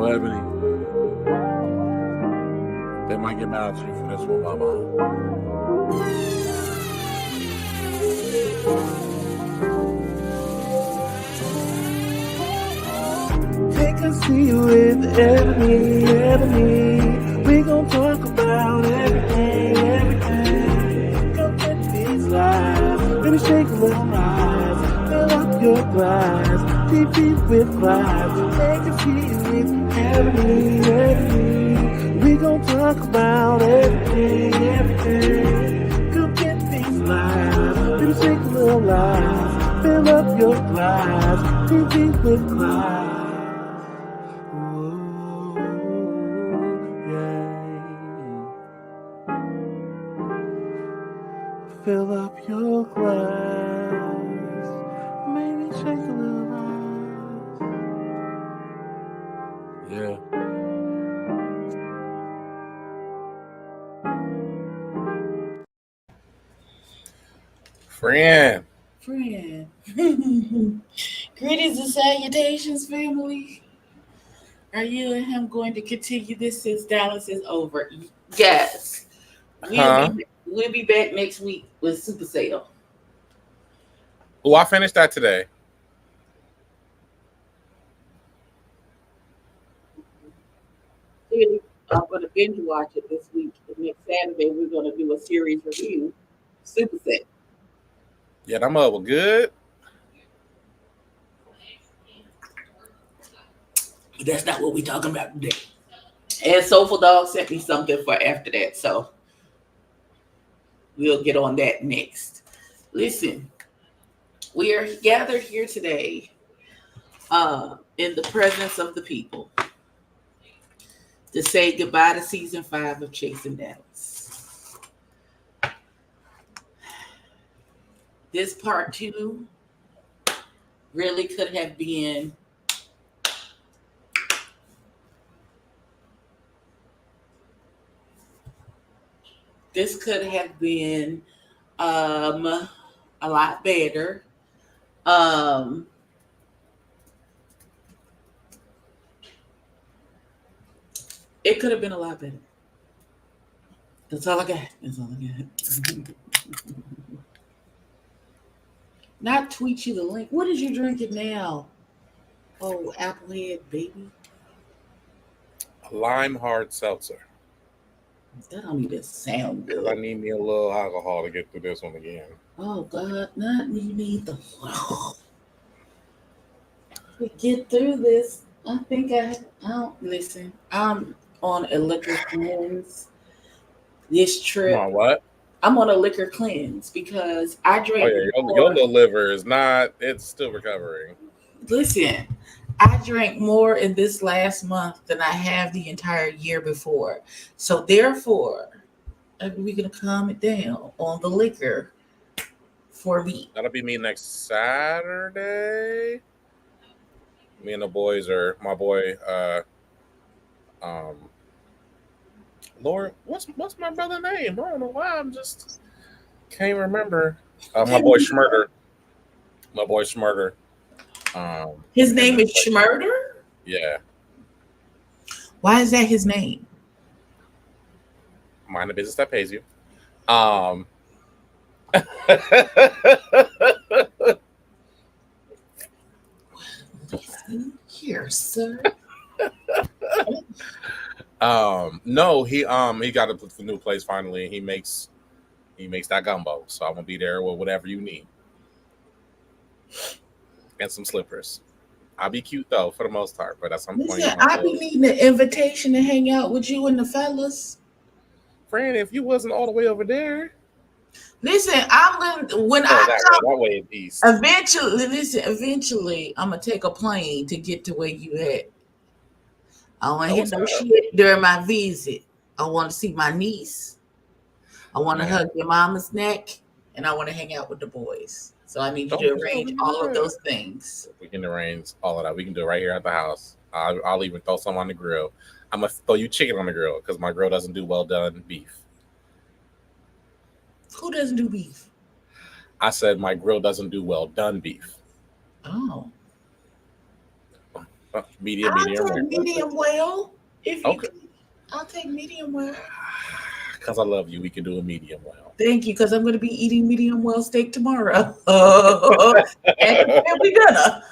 Ebony. They might get mad at you for this one, Mama. Take a seat with Ebony. We gon' talk about everything. Come get these lives. Baby, shake a little rise. Fill up your glass. Deep, deep with vibes. Take a seat with Ebony. We gon' talk about everything. Come get these lives. Baby, shake a little rise. Fill up your glass. Deep, deep with vibes. Fill up your glass, maybe shake a little rise. Yeah. Friend. Greetings and salutations, family. Are you and him going to continue this since Dallas is over? Yes. We'll be back next week with Super Sale. Oh, I finished that today. I'm going to binge watch it this week. And next Saturday, we're going to do a series review. Super Set. Yeah, that mother was good. But that's not what we're talking about today. And Soulful Dog sent me something for after that, so we'll get on that next. Listen, we are gathered here today in the presence of the people to say goodbye to season 5 of Chasing Dallas. This part 2 really could have been a lot better. It could have been a lot better. That's all I got. Not tweet you the link. What is you drinking now? Oh, Applehead, baby. A lime hard seltzer. That don't even sound good. I need me a little alcohol to get through this one again. Oh God, not me neither. We get through this. I think I don't listen. I'm on a liquor cleanse this trip. On what? I'm on a liquor cleanse because I drank. Oh yeah, your little liver is not. It's still recovering. Listen, I drank more in this last month than I have the entire year before. So therefore, we're gonna calm it down on the liquor for me. That'll be me next Saturday. Me and the boys are my boy. Lord, what's my brother's name? I don't know why. I'm just can't remember. My boy Schmurder. His name is Schmurder? Yeah. Why is that his name? Mind the business that pays you. Here, sir. No, he got a new place finally. He makes that gumbo, so I'm gonna be there with whatever you need. And some slippers. I'll be cute though for the most part, but at some point I be needing an invitation to hang out with you and the fellas. Friend, if you wasn't all the way over there. Listen, that way east. Eventually, I'm gonna take a plane to get to where you at. I want to hit no shit during my visit. I want to see my niece. I want to hug your mama's neck, and I want to hang out with the boys. So I need you to arrange all of those things. We can arrange all of that. We can do it right here at the house. I'll even throw some on the grill. I'm gonna throw you chicken on the grill because my grill doesn't do well done beef. Who doesn't do beef? I said my grill doesn't do well done beef. Oh. Medium I'll take rare. medium well. If you Okay. I'll take medium well. Because I love you, we can do a medium well. Thank you, because I'm going to be eating medium well steak tomorrow at the family dinner.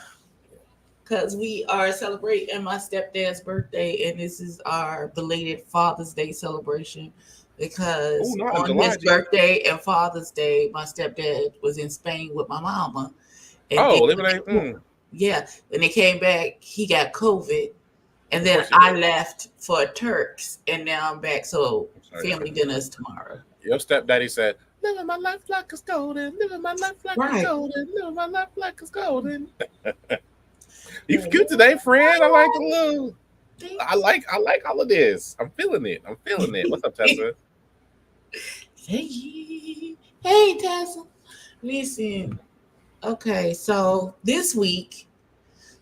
Because we are celebrating my stepdad's birthday, and this is our belated Father's Day celebration. Oh, Because not in on July, his G. birthday and Father's Day, my stepdad was in Spain with my mama, and then Oh, living a. yeah, when they came back, he got COVID, and Of then course he I did. left for Turks, and now I'm back. So I'm sorry to hear family dinner is tomorrow. your stepdaddy said, "Living my life like it's golden, living my life like it's Right. golden, living my life like it's golden." You cute today, friend. I like the little. I like all of this. I'm feeling it. I'm feeling it. What's up, Tessa? Hey, Tessa. Listen. Okay, so this week,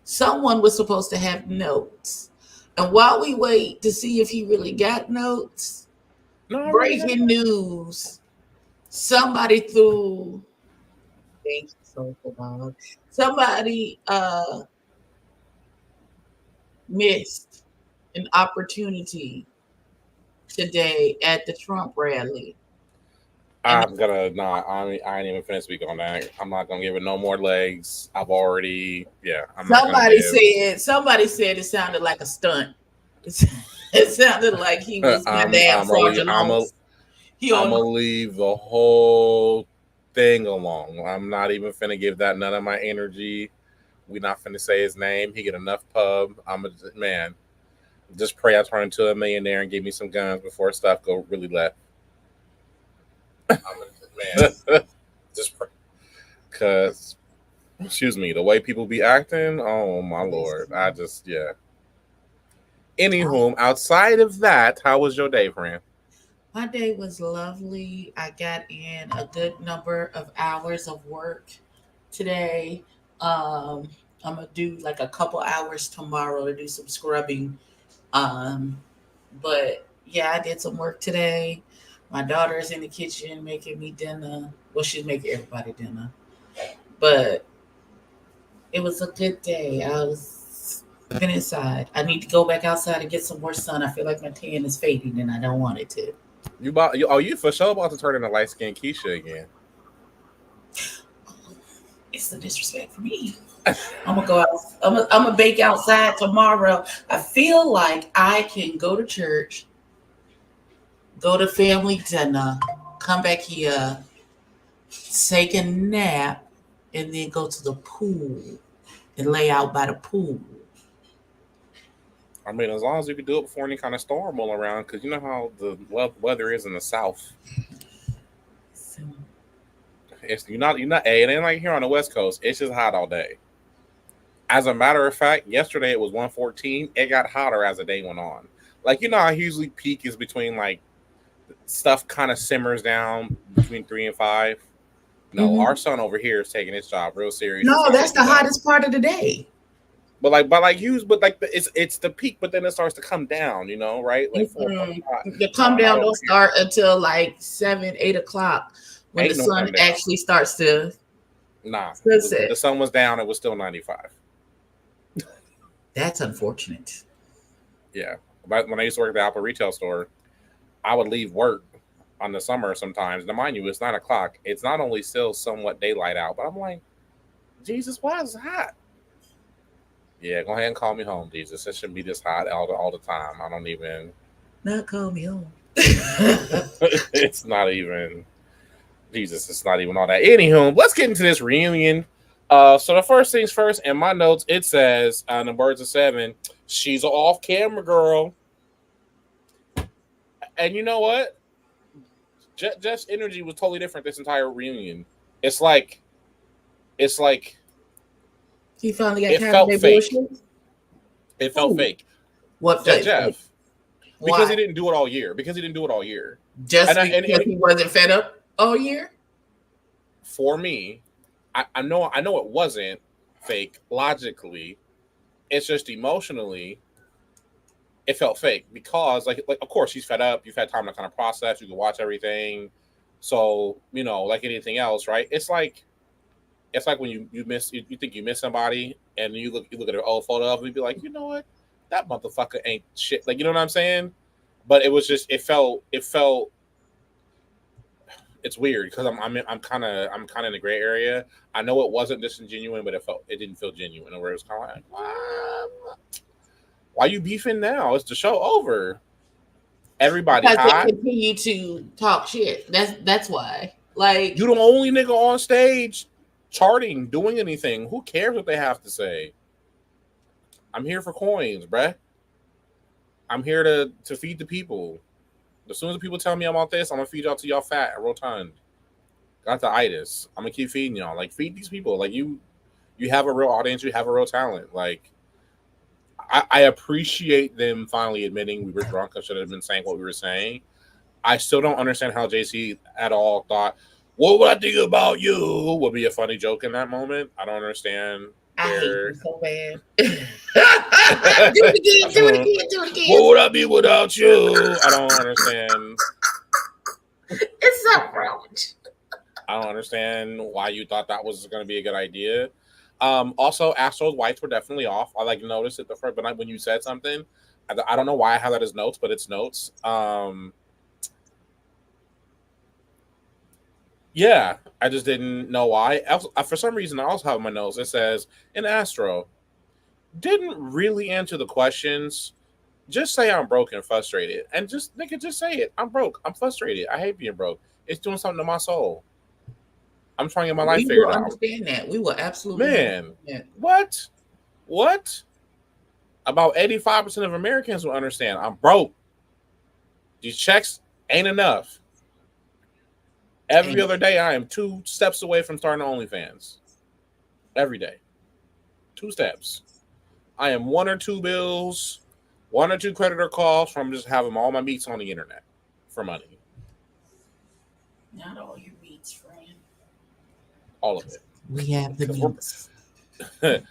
someone was supposed to have notes. And while we wait to see if he really got notes, No, I really got breaking news. Somebody threw. Thank you so much. Somebody missed an opportunity today at the Trump rally. And I'm gonna not. I ain't even finna speak on that. I'm not gonna give it no more legs. I've already. Yeah, I'm not gonna give. somebody said it sounded like a stunt. It sounded like he was my I'm. damn I'm. A, Sergeant I'm. A, Holmes. He I'm on gonna leave the whole thing alone. I'm not even finna give that none of my energy. We not finna say his name. He get enough pub. I'm a man. Just pray I turn into a millionaire and give me some guns before stuff go really left. I'm a man. Just pray. Cause excuse me, the way people be acting, oh my lord. I just yeah. Anywho, outside of that, how was your day, friend? My day was lovely. I got in a good number of hours of work today. Um, I'm gonna do like a couple hours tomorrow to do some scrubbing. Um, but yeah, I did some work today. My daughter's in the kitchen making me dinner. Well, she's making everybody dinner. But it was a good day. I was been inside. I need to go back outside and get some more sun. I feel like my tan is fading and I don't want it to. You bought you oh you for sure about to turn into light skinned Keisha again. It's the disrespect for me. I'm gonna go out. I'm gonna bake outside tomorrow. I feel like I can go to church, go to family dinner, come back here, take a nap, and then go to the pool and lay out by the pool. I mean, as long as you can do it before any kind of storm roll around, because you know how the weather is in the south. So, It's you're not. Hey, it ain't like here on the West Coast. It's just hot all day. As a matter of fact, yesterday it was 114. It got hotter as the day went on. Like you know how usually peak is between like stuff kind of simmers down between 3 and 5. No, our mhm. son over here is taking his job real serious. It's No, not that's taking the it down. hottest part of the day. It's the peak, but then it starts to come down. You know, right? Like 4 o'clock. Mm-mm. The come No, not down over don't here. start until like 7, 8 o'clock when the Ain't no sun come down. actually starts to Nah, the sunset. sun was down. It was still 95. That's unfortunate. Yeah. But when I used to work at the Apple retail store, I would leave work on the summer sometimes. Now, mind you, it's 9 o'clock. It's not only still somewhat daylight out, but I'm like, Jesus, why is it hot? Yeah, go ahead and call me home, Jesus. It shouldn't be this hot all the time. I don't even. Not call me home. It's not even. Jesus, it's not even all that. Anywho, let's get into this reunion. So the first things first, in my notes, it says, on the Birds of Seven, she's an off-camera girl. And you know what? Jeff's energy was totally different this entire reunion. It's like, it's like He finally got it tired of felt their fake. bullshit. It felt Who? fake. What felt Jeff, fake? because Why? he didn't do it all year. Because he didn't do it all year. Just And because he wasn't fed up all year? for me, I know it wasn't fake logically. It's just emotionally, it felt fake because like of course he's fed up. You've had time to kind of process. You can watch everything. So like anything else, right? It's like it's like when you miss you think you miss somebody and you look at an old photo of them and be like, you know what, that motherfucker ain't shit. Like, you know what I'm saying? But it was just it felt it's weird because I'm kind of in the gray area. I know it wasn't disingenuous, but it didn't feel genuine. Where it was kind of like, why you beefing now? It's the show over. Everybody Because they hot. continue to talk shit. That's why. Like, You the only nigga on stage charting, doing anything. Who cares what they have to say? I'm here for coins, bruh. I'm here to feed the people. As soon as the people tell me I'm on this, I'm gonna feed y'all to y'all fat and rotund. Got the itis. I'm gonna keep feeding y'all. Like, feed these people. Like, you have a real audience. You have a real talent. Like, I appreciate them finally admitting we were drunk. I should have been saying what we were saying. I still don't understand how JC at all thought, what would I think about you would be a funny joke in that moment. I don't understand. I hate you so bad. Do it again. What would I be without you? I don't understand. It's so wrong. I don't understand why you thought that was going to be a good idea. Also, Astro's whites were definitely off. I noticed it the first, but when you said something, I don't know why I have that as notes, but it's notes. Yeah, I just didn't know why. For some reason, I also have my notes. It says, in Astro, didn't really answer the questions. Just say I'm broke and frustrated. And just say it. I'm broke. I'm frustrated. I hate being broke. It's doing something to my soul. I'm trying to get my life figured out. Understand that. We will absolutely. Man, what? About 85% of Americans will understand. I'm broke. These checks ain't enough. Every other day, I am 2 steps away from starting OnlyFans. Every day. 2 steps. I am 1 or 2 bills, 1 or 2 creditor calls from just having all my meats on the internet for money. Not all your meats, friend. All of it. We have the meats.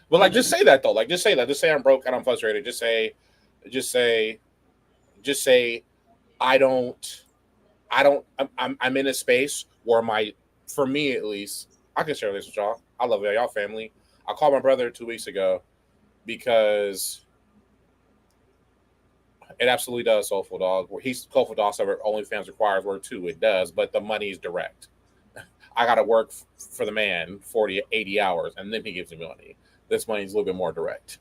But just say that though. Just say that. Just say I'm broke and I'm frustrated. Just say I'm in a space where for me at least, I can share this with y'all. I love y'all family. I called my brother 2 weeks ago because it absolutely does Soulful Dog. He's Soulful Dog, so OnlyFans requires work too. It does, but the money is direct. I got to work for the man 40, 80 hours, and then he gives me money. This money is a little bit more direct.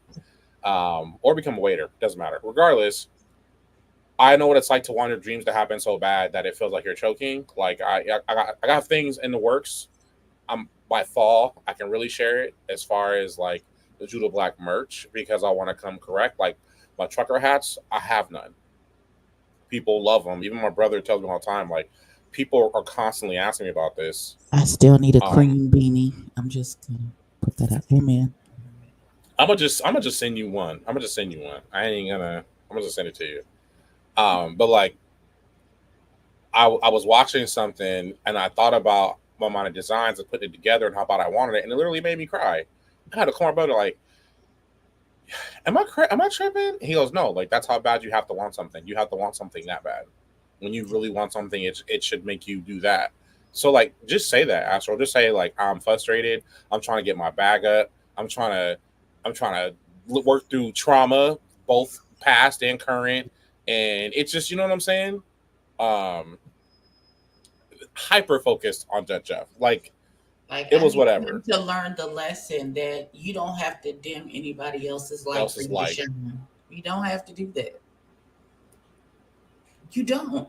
Or become a waiter. Doesn't matter. Regardless, I know what it's like to want your dreams to happen so bad that it feels like you're choking. Like, I got things in the works. By fall, I can really share it as far as like the Judo Black merch because I want to come correct. Like my trucker hats, I have none. People love them. Even my brother tells me all the time, like, people are constantly asking me about this. I still need a cream beanie. I'm just gonna put that out there, man. I'm gonna just send you one. I'm gonna just send send it to you. But like, I was watching something and I thought about my amount of designs and putting it together and how about I wanted it, and it literally made me cry. I had to call my brother like, am I tripping? He goes, no, like that's how bad you have to want something. You have to want something that bad. When you really want something, it should make you do that. So like, just say that, Astro. Just say like, I'm frustrated. I'm trying to get my bag up. I'm trying to work through trauma, both past and current. And it's just, you know what I'm saying? Hyper focused on Judge Jeff. Like it was whatever. To learn the lesson that you don't have to dim anybody else's light for you to shine. You don't have to do that. You don't.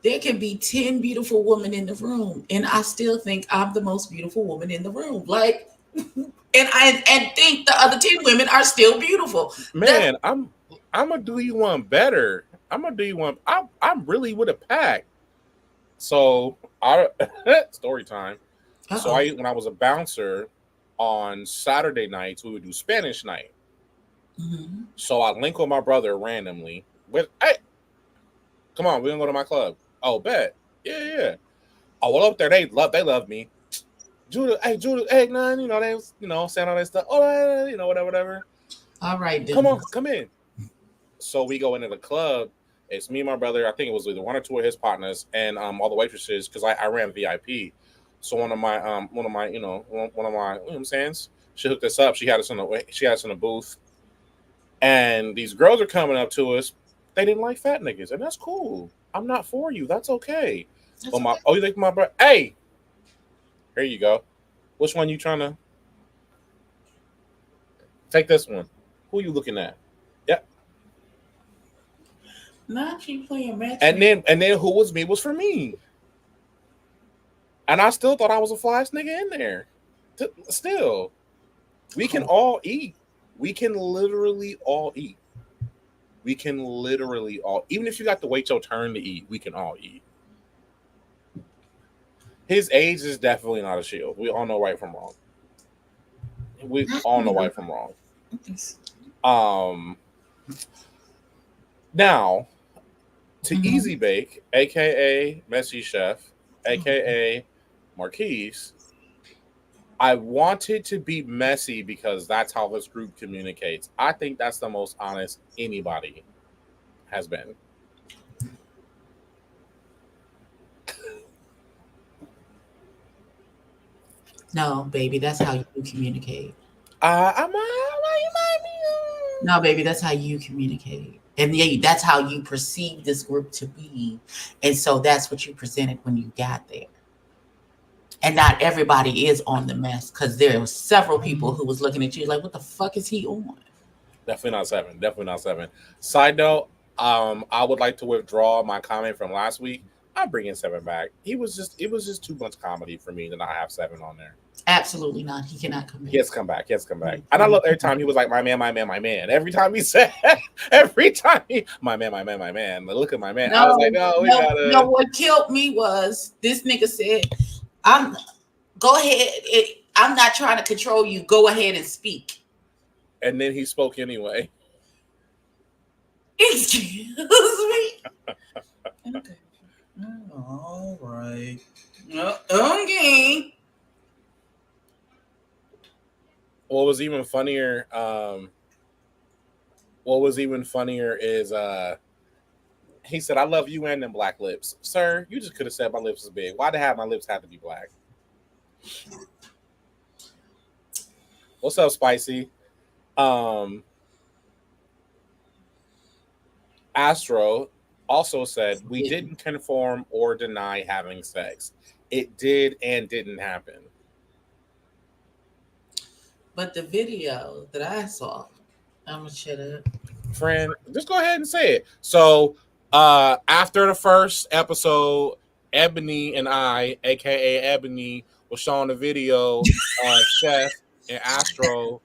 There can be 10 beautiful women in the room, and I still think I'm the most beautiful woman in the room. Like, and think the other 10 women are still beautiful. Man, I'm gonna do you one better. I'm really with a pack. So story time. Uh-oh. So when I was a bouncer on Saturday nights, we would do Spanish night. Mm-hmm. So I link with my brother randomly with, hey, come on, we're gonna go to my club. Oh, bet. Yeah. Oh, well, up there, they love me. Judah, hey, none, they saying all that stuff. Oh, whatever. All right, dude. Come on, come in. So we go into the club. It's me and my brother. I think it was either 1 or 2 of his partners and all the waitresses because I ran VIP. So one of my one of my you know one of my, you know what I'm saying, she hooked us up. She had us in a booth, and these girls are coming up to us. They didn't like fat niggas, and that's cool. I'm not for you. That's okay. That's But my okay. oh, you like my brother? Hey, here you go. Which one you trying to take? This one. Who you looking at? Yep. Not you playing match. And then who was me was for me. And I still thought I was a flyest nigga in there. Still, we can all eat. We can literally all eat. We can literally all, even if you got to wait your turn to eat, we can all eat. His age is definitely not a shield. We all know right from wrong. We all know right from wrong. Now, to Easy Bake, aka Messy Chef, aka Marquise, I wanted to be messy because that's how this group communicates. I think that's the most honest anybody has been. No, baby, that's how you communicate. I'm No, baby, that's how you communicate. And yeah, that's how you perceive this group to be. And so that's what you presented when you got there. And not everybody is on the mess, because there were several people who was looking at you like, what the fuck is he on? Definitely not seven. Definitely not seven. Side note, I would like to withdraw my comment from last week. I'm bringing seven back. It was just too much comedy for me to not have seven on there. Absolutely not. He cannot come back. He has to come back. He has to come back. And I love every time he was like, my man, my man, my man. Every time he said, my man, my man, my man. Look at my man. I was like, no, what killed me was this nigga said, go ahead. I'm not trying to control you. Go ahead and speak. And then he spoke anyway. Excuse me. Okay. All right. Okay. What was even funnier is he said, I love you and them black lips. Sir, you just could have said my lips is big. Why'd my lips have to be black? What's up, Spicy? Astro also said, we didn't conform or deny having sex. It did and didn't happen. But the video that I saw, I'm gonna shut up. Friend, just go ahead and say it. So after the first episode, Ebony and I, aka Ebony, was showing the video Chef and Astro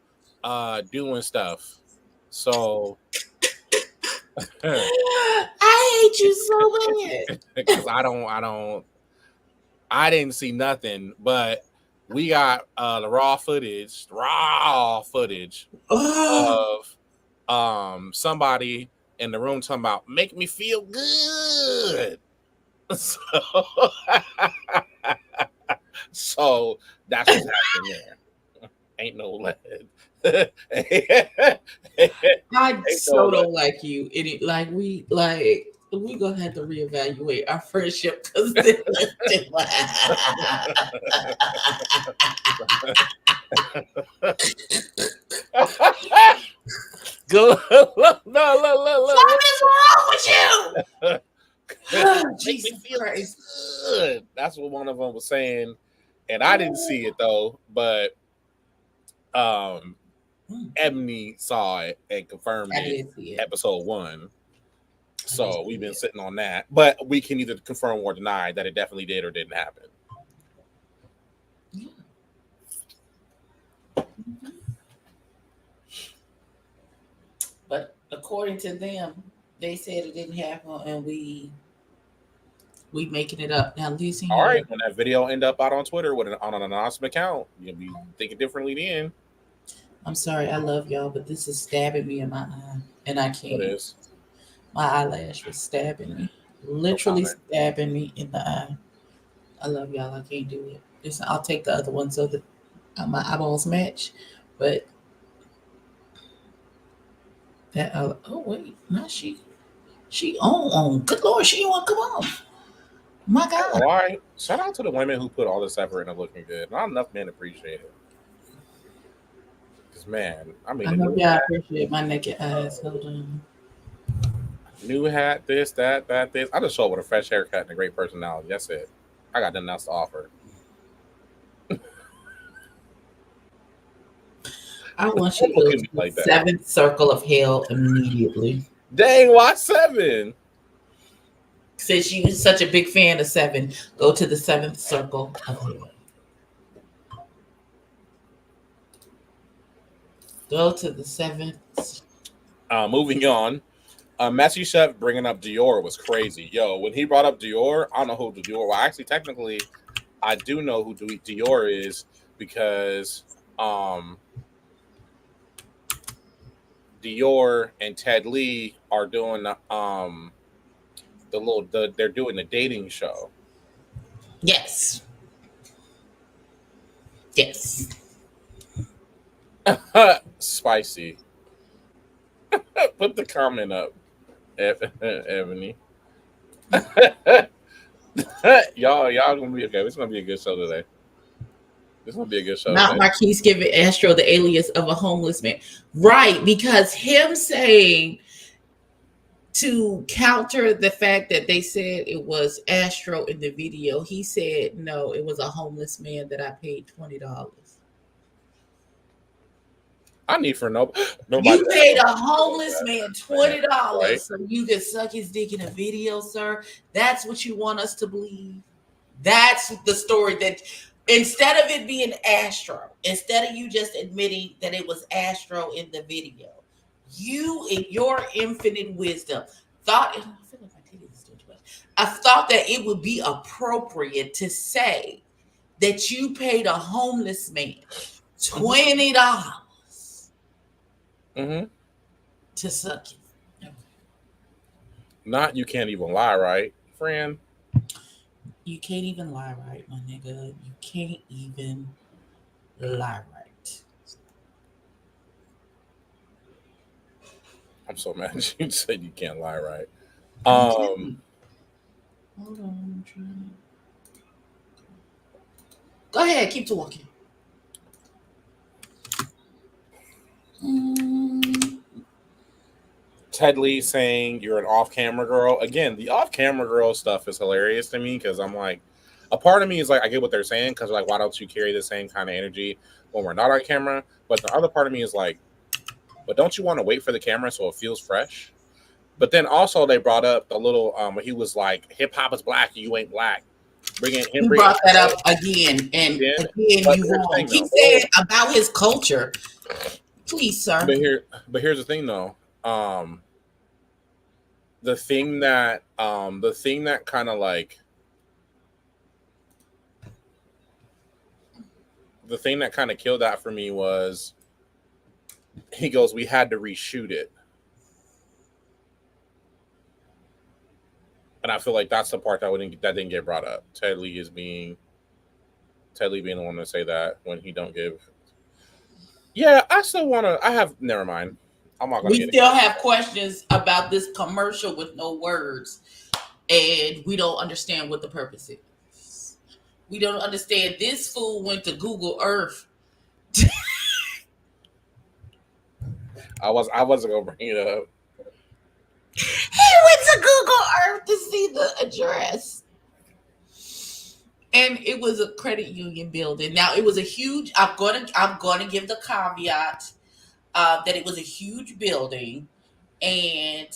doing stuff. So I hate you so bad. Because I didn't see nothing, but we got the raw footage of somebody in the room talking about make me feel good. So that's what's happening there. Ain't no lead. I so don't like you. We gonna have to reevaluate our friendship because Go look. Something's wrong with you. Oh, Jesus Christ. Good. That's what one of them was saying, and I didn't see it though, but Ebony saw it and confirmed it. Episode 1. So we've been sitting on that, but we can either confirm or deny that it definitely did or didn't happen. Yeah. But according to them, they said it didn't happen, and we making it up. Now listen. All right, when that video end up out on Twitter on an anonymous account, you'll be thinking differently then. I'm sorry, I love y'all, but this is stabbing me in my eye, and I can't. What is? My eyelash was stabbing me, literally stabbing me in the eye. I love y'all. I can't do it. Listen, I'll take the other one so that my eyeballs match, but that oh wait, not she on. Good Lord, she want to come on. My God. All right. Shout out to the women who put all this effort into looking good. Not enough men appreciate it. Because, man, I mean, I the hope y'all appreciate my naked eyes. Hold on. new hat, this, that, this. I just show up with a fresh haircut and a great personality. That's it. I got nothing else to offer. I want you to go to the like that. seventh circle of hell immediately. Dang, why 7? Since you're such a big fan of 7, go to the seventh circle of hell. Go to the seventh. Moving on. Messy Chef bringing up Dior was crazy. Yo, when he brought up Dior, I don't know who Dior. Well, actually, technically, I do know who Dior is because Dior and Ted Lee are doing they're doing the dating show. Yes. Yes. Spicy. Put the comment up, Ebony. y'all gonna be okay. It's gonna be a good show today. This gonna be a good show. Not today. Marquise giving Astro the alias of a homeless man. Right, because him saying to counter the fact that they said it was Astro in the video, he said, no, it was a homeless man that I paid $20. I need for nobody. You paid a homeless man $20 right? so you could suck his dick in a video, sir. That's what you want us to believe. That's the story that instead of it being Astro, instead of you just admitting that it was Astro in the video, you in your infinite wisdom thought, I feel like my titties is doing too much. I thought that it would be appropriate to say that you paid a homeless man $20 to suck it. Okay. Not you can't even lie, right, friend? You can't even lie right, my nigga. You can't even lie right. I'm so mad you said you can't lie, right? Hold on, I'm trying. Go ahead, keep talking. Ted Lee saying you're an off-camera girl. Again, the off-camera girl stuff is hilarious to me because I'm like, a part of me is like, I get what they're saying because like, why don't you carry the same kind of energy when we're not on camera? But the other part of me is like, but don't you want to wait for the camera so it feels fresh? But then also they brought up the little where he was like, hip hop is black, you ain't black. He brought that up again, and again you wrong. He said about his culture. Please, sir. But here's the thing, though. The thing that kind of like the thing that kind of killed that for me was he goes, we had to reshoot it. And I feel like that's the part that didn't get brought up. Ted Lee being the one to say that when he don't give. Yeah, I still want to. I have. Never mind. I'm not gonna. We still have questions about this commercial with no words, and we don't understand what the purpose is. We don't understand. This fool went to Google Earth. I wasn't gonna bring it up. He went to Google Earth to see the address. And it was a credit union building. Now it was a huge, I'm gonna give the caveat that it was a huge building, and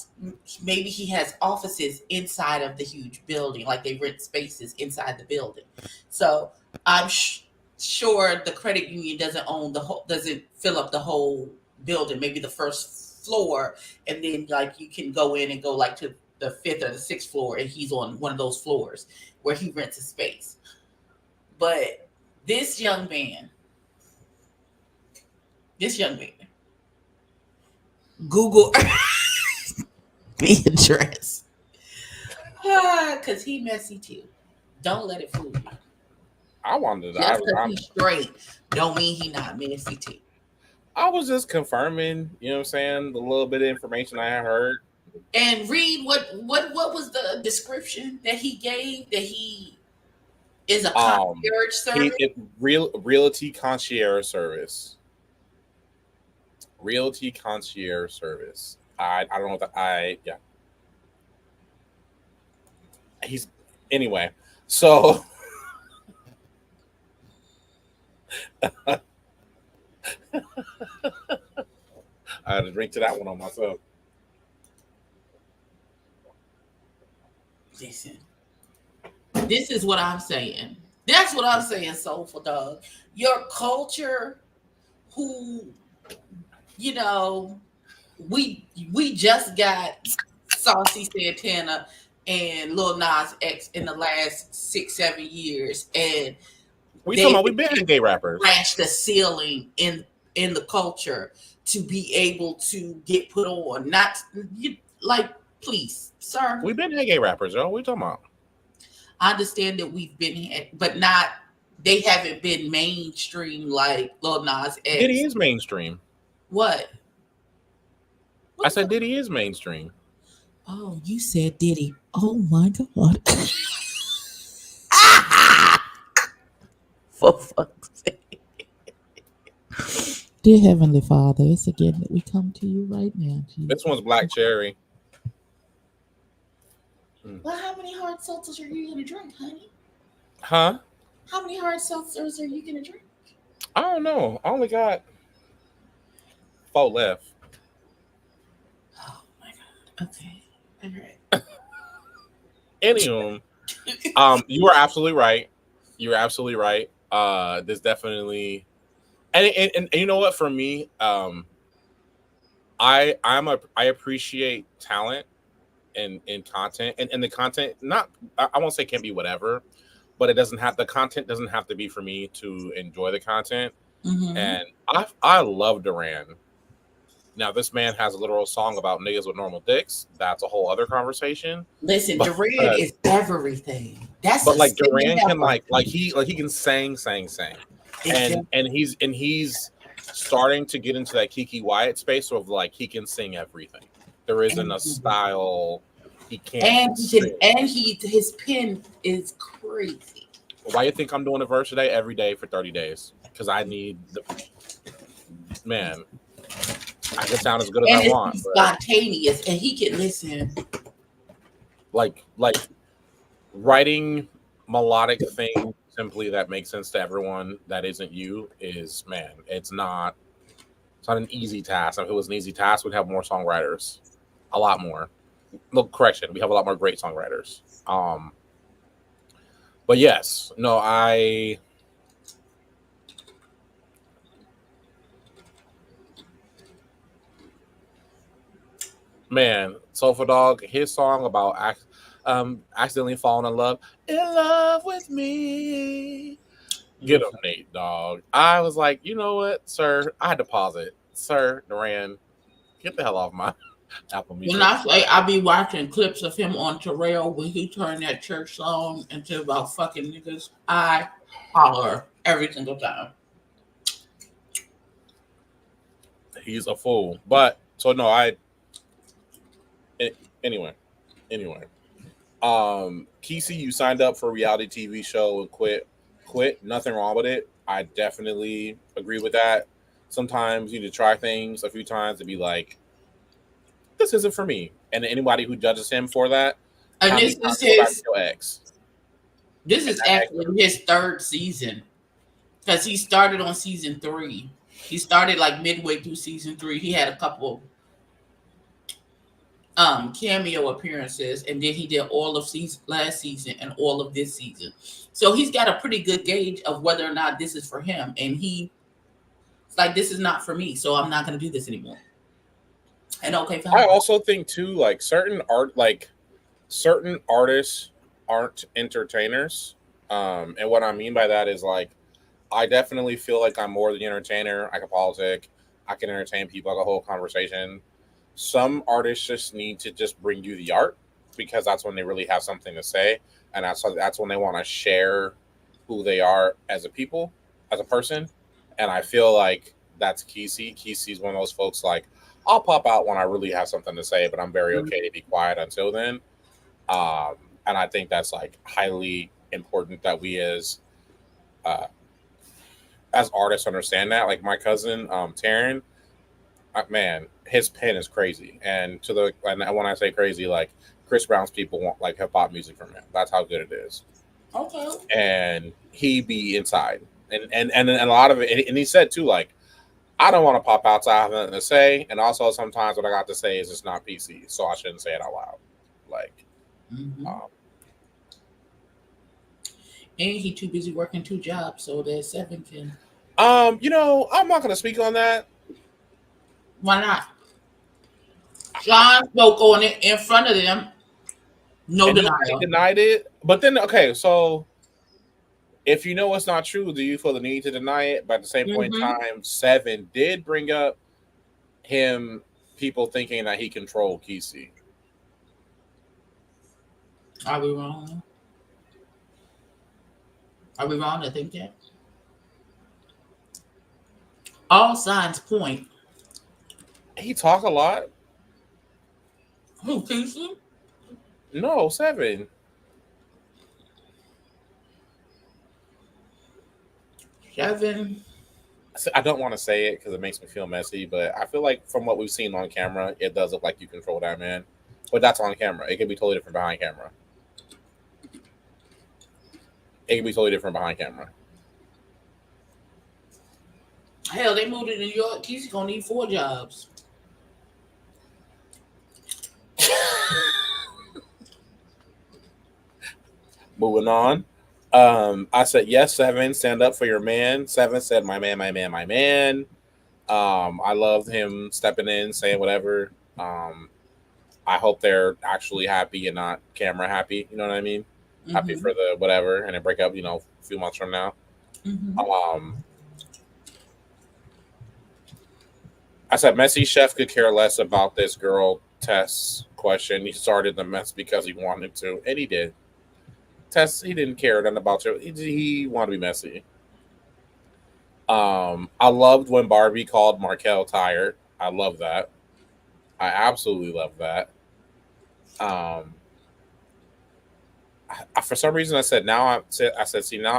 maybe he has offices inside of the huge building, like they rent spaces inside the building. So I'm sure the credit union doesn't fill up the whole building, maybe the first floor, and then like you can go in and go like to the 5th or the 6th floor, and he's on one of those floors where he rents a space. But this young man, Google the address, because he messy too. Don't let it fool you. I wanted to. Just because he's straight, don't mean he not messy too. I was just confirming, you know what I'm saying, the little bit of information I had heard. and read what was the description that he gave, that he is a concierge service. Realty concierge service. Realty concierge service. I don't know what yeah. He's anyway. So I had to drink to that one on myself. Listen, this is what I'm saying. That's what I'm saying, Soulful Dog. Your culture, who, you know, we just got Saucy Santana and Lil Nas X in the last 6-7 years, and we talking about we been gay rappers. Crashed the ceiling in the culture to be able to get put on. Not like, please, sir. We've been gay rappers, yo. What are you talking about? I understand that we've been, but not. They haven't been mainstream like Lil Nas X. Diddy is mainstream. What? I said Diddy is mainstream. Oh, you said Diddy. Oh my God. For fuck's sake. Dear Heavenly Father, it's again that we come to you right now. Jesus. This one's Black Cherry. Well, how many hard seltzers are you going to drink, honey? Huh? How many hard seltzers are you going to drink? I don't know. I only got 4 left. Oh my God. Okay. All right. Anywho, you are absolutely right. You're absolutely right. There's definitely, and you know what? For me, I appreciate talent in content, and the content, not, I won't say can't be whatever, but the content doesn't have to be for me to enjoy the content. Mm-hmm. And I love Duran. Now, this man has a literal song about niggas with normal dicks. That's a whole other conversation. Listen, Duran is everything. That's but like Duran can like he can sing, exactly. and he's starting to get into that Kiki Wyatt space of like he can sing everything. There isn't a style he can't. And his pen is crazy. Why you think I'm doing a verse today every day for 30 days? Because I need man. I can sound as good as I want. Spontaneous, and he can listen. Like writing melodic things simply that makes sense to everyone that isn't you is, man, it's not an easy task. If it was an easy task, we'd have more songwriters. A lot more. No, correction, we have a lot more great songwriters. But yes, no, man, Soulful Dog, his song about accidentally falling in love with me. Get up, Nate, dog. I was like, you know what, sir? I had to pause it. Sir, Duran, get the hell off my Apple Music. When I say I be watching clips of him on Terrell when he turned that church song into about fucking niggas, I holler every single time. He's a fool. But, so no, Anyway, Kesey, you signed up for a reality TV show and quit. Nothing wrong with it. I definitely agree with that. Sometimes you need to try things a few times to be like, this isn't for me. And anybody who judges him for that, and this is actually his 3rd season, because he started on season 3. He started like midway through season 3. He had a couple cameo appearances, and then he did all of last season and all of this season. So he's got a pretty good gauge of whether or not this is for him, and he's like, this is not for me, so I'm not going to do this anymore. And okay, fine. I also think too, like certain artists aren't entertainers, and what I mean by that is like, I definitely feel like I'm more the entertainer. I can politic, I can entertain people, I can hold conversation. Some artists just need to just bring you the art, because that's when they really have something to say, and that's when they want to share who they are as a people, as a person. And I feel like that's Kesey. Kesey's one of those folks like I'll pop out when I really have something to say, but I'm very okay to be quiet until then. Um, and I think that's like highly important that we uh, as artists understand that. Like my cousin Taryn, man, his pen is crazy, and when I say crazy, like Chris Brown's people want like hip hop music from him. That's how good it is. Okay. And he be inside, and a lot of it, and he said too, like I don't want to pop outside, I have nothing to say, and also sometimes what I got to say is just not PC, so I shouldn't say it out loud. Like, and he too busy working 2 jobs, so that 7 can. I'm not gonna speak on that. Why not? Sean spoke on it in front of them. No denial. He denied it, but then okay, so if you know it's not true, do you feel the need to deny it? But at the same point in time, 7 did bring up people thinking that he controlled Kesey. Are we wrong? Are we wrong to think that? All signs point. He talk a lot. Who, Kesey? No, 7. I don't want to say it because it makes me feel messy, but I feel like from what we've seen on camera, it does look like you control that man. But that's on camera. It can be totally different behind camera. Hell, they moved to New York. Kesey gonna need 4 jobs. Moving on. I said yes, 7. Stand up for your man. 7 said my man, my man, my man. I loved him stepping in, saying whatever. I hope they're actually happy and not camera happy. You know what I mean? Happy for the whatever, and then break up. A few months from now. I said Messi Chef could care less about this girl Tess question. He started the mess because he wanted to, and he did. Tess, he didn't care nothing about you. He wanted to be messy. I loved when Barbie called Markel tired. I love that. I absolutely love that. For some reason, I said now I'm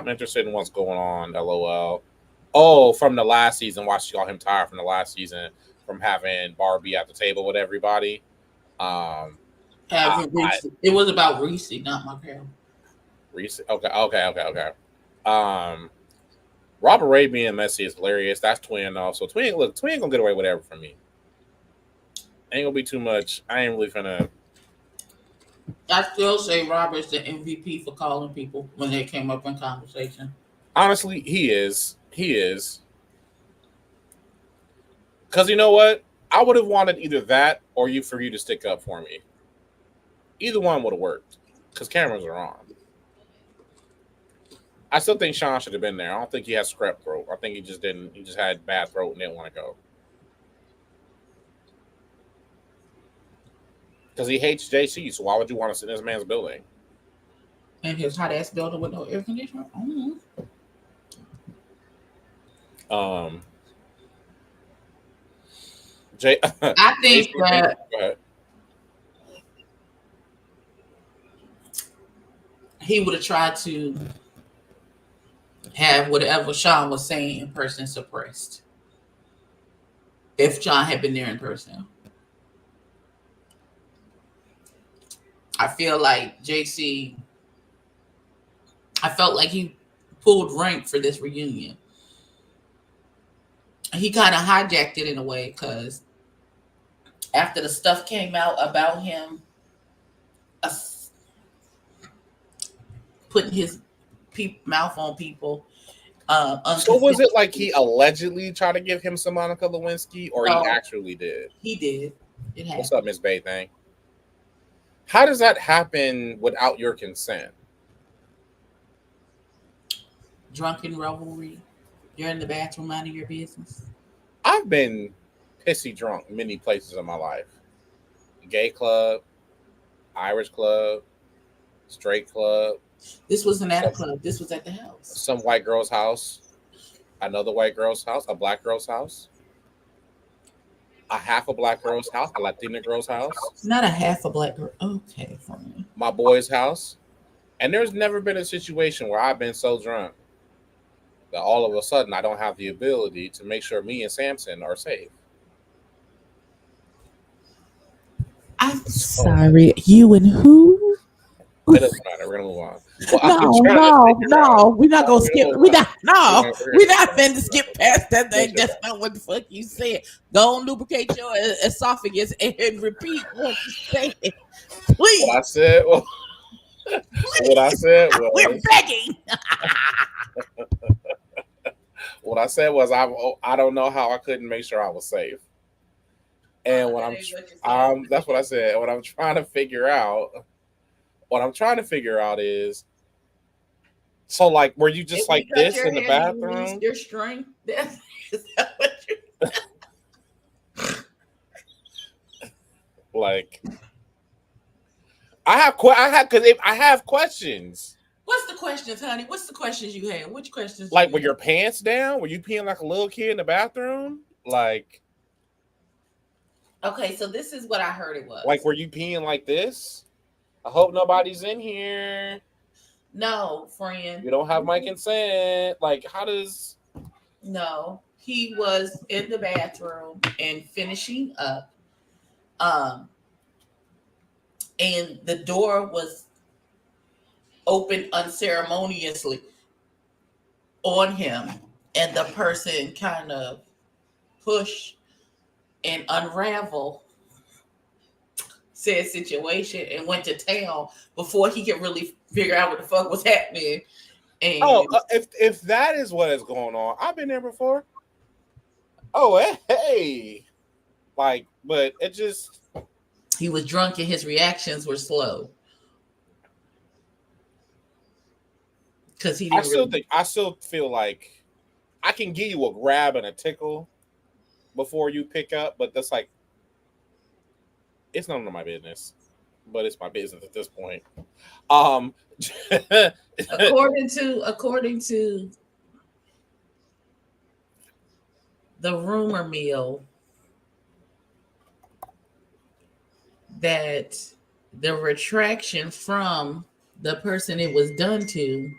interested in what's going on. LOL. Oh, from the last season, why she called him tired from the last season from having Barbie at the table with everybody. It was about Reese, not Markel. Reese. Okay. Robert Ray being messy is hilarious. That's Twin also. Twin gonna get away with whatever from me. Ain't gonna be too much. I ain't really finna. I still say Robert's the MVP for calling people when they came up in conversation. Honestly, he is. Because you know what? I would have wanted either that or for you to stick up for me. Either one would have worked. Because cameras are on. I still think Sean should have been there. I don't think he has scrap throat. I think he just didn't. He just had bad throat and didn't want to go. Because he hates JC, so why would you want to sit in this man's building? And his hot ass building with no air conditioner? I think that he would have tried to have whatever Sean was saying in person suppressed. If Sean had been there in person. I feel like JC, I felt like he pulled rank for this reunion. He kind of hijacked it in a way because after the stuff came out about him putting his mouth on people. So was it like he allegedly tried to give him some Monica Lewinsky, or he actually did? He did. It happened. What's up, Miss Bay thing? How does that happen without your consent? Drunken revelry. You're in the bathroom minding your business. I've been pissy drunk many places in my life. Gay club, Irish club, straight club. This wasn't at a club. This was at the house. Some white girl's house. another white girl's house, a black girl's house, a half a black girl's house, a Latina girl's house, Not a half a black girl. Okay, fine. my boy's house. And there's never been a situation where I've been so drunk that all of a sudden I don't have the ability to make sure me and Samson are safe. I'm sorry. You and who? It doesn't matter. We're gonna move on. Well, We're not gonna skip. We're not finna skip past that thing. That's not what the fuck you said. Go and lubricate your esophagus and repeat what you said. Please. What I said. Well, what I said was, we're begging. What I said was, I don't know how I couldn't make sure I was safe. And that's what I said. What I'm trying to figure out is, so like, were you just like this in the bathroom? Your strength. Is that what you? Like, I have questions. What's the questions, honey? What's the questions you had? Which questions? Like, were your pants down? Were you peeing like a little kid in the bathroom? Like, okay, so this is what I heard it was. Like, were you peeing like this? I hope nobody's in here. No, friend. You don't have my consent. Like, how does? No, he was in the bathroom and finishing up. And the door was opened unceremoniously on him, and the person kind of pushed and unraveled said situation and went to town before he could really figure out what the fuck was happening. And if that is what is going on, I've been there before. Oh, hey, like, but it just, he was drunk and his reactions were slow. Because he didn't I still feel like I can give you a grab and a tickle before you pick up, but that's like, it's none of my business, but it's my business at this point. according to the rumor mill, that the retraction from the person it was done to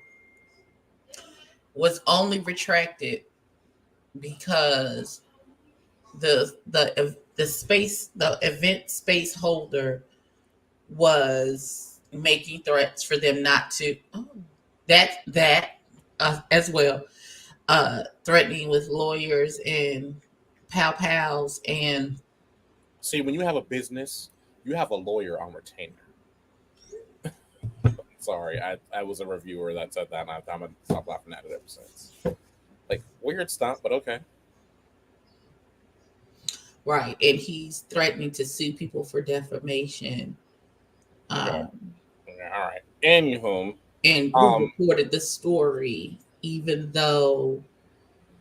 was only retracted because the event space holder was making threats for them not to as well, threatening with lawyers and pals. And see, when you have a business, you have a lawyer on retainer. Sorry, I was a reviewer that said that, and I'm gonna stop laughing at it ever since. Like, weird stuff, but okay. Right, and he's threatening to sue people for defamation. Okay. All right. Anywho, and who reported the story, even though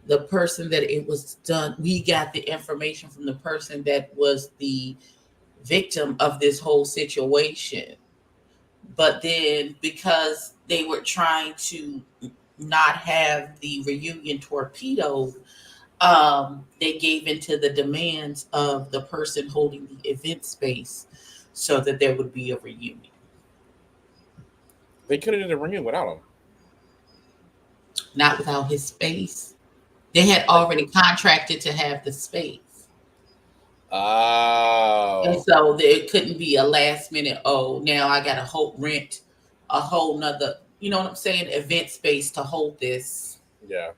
the person that it was done, we got the information from the person that was the victim of this whole situation. But then, because they were trying to not have the reunion torpedoed, they gave into the demands of the person holding the event space so that there would be a reunion. They could have did a reunion without him. Not without his space. They had already contracted to have the space. Oh. And so there couldn't be a last minute, now I got to rent a whole nother, you know what I'm saying, event space to hold this. Yeah.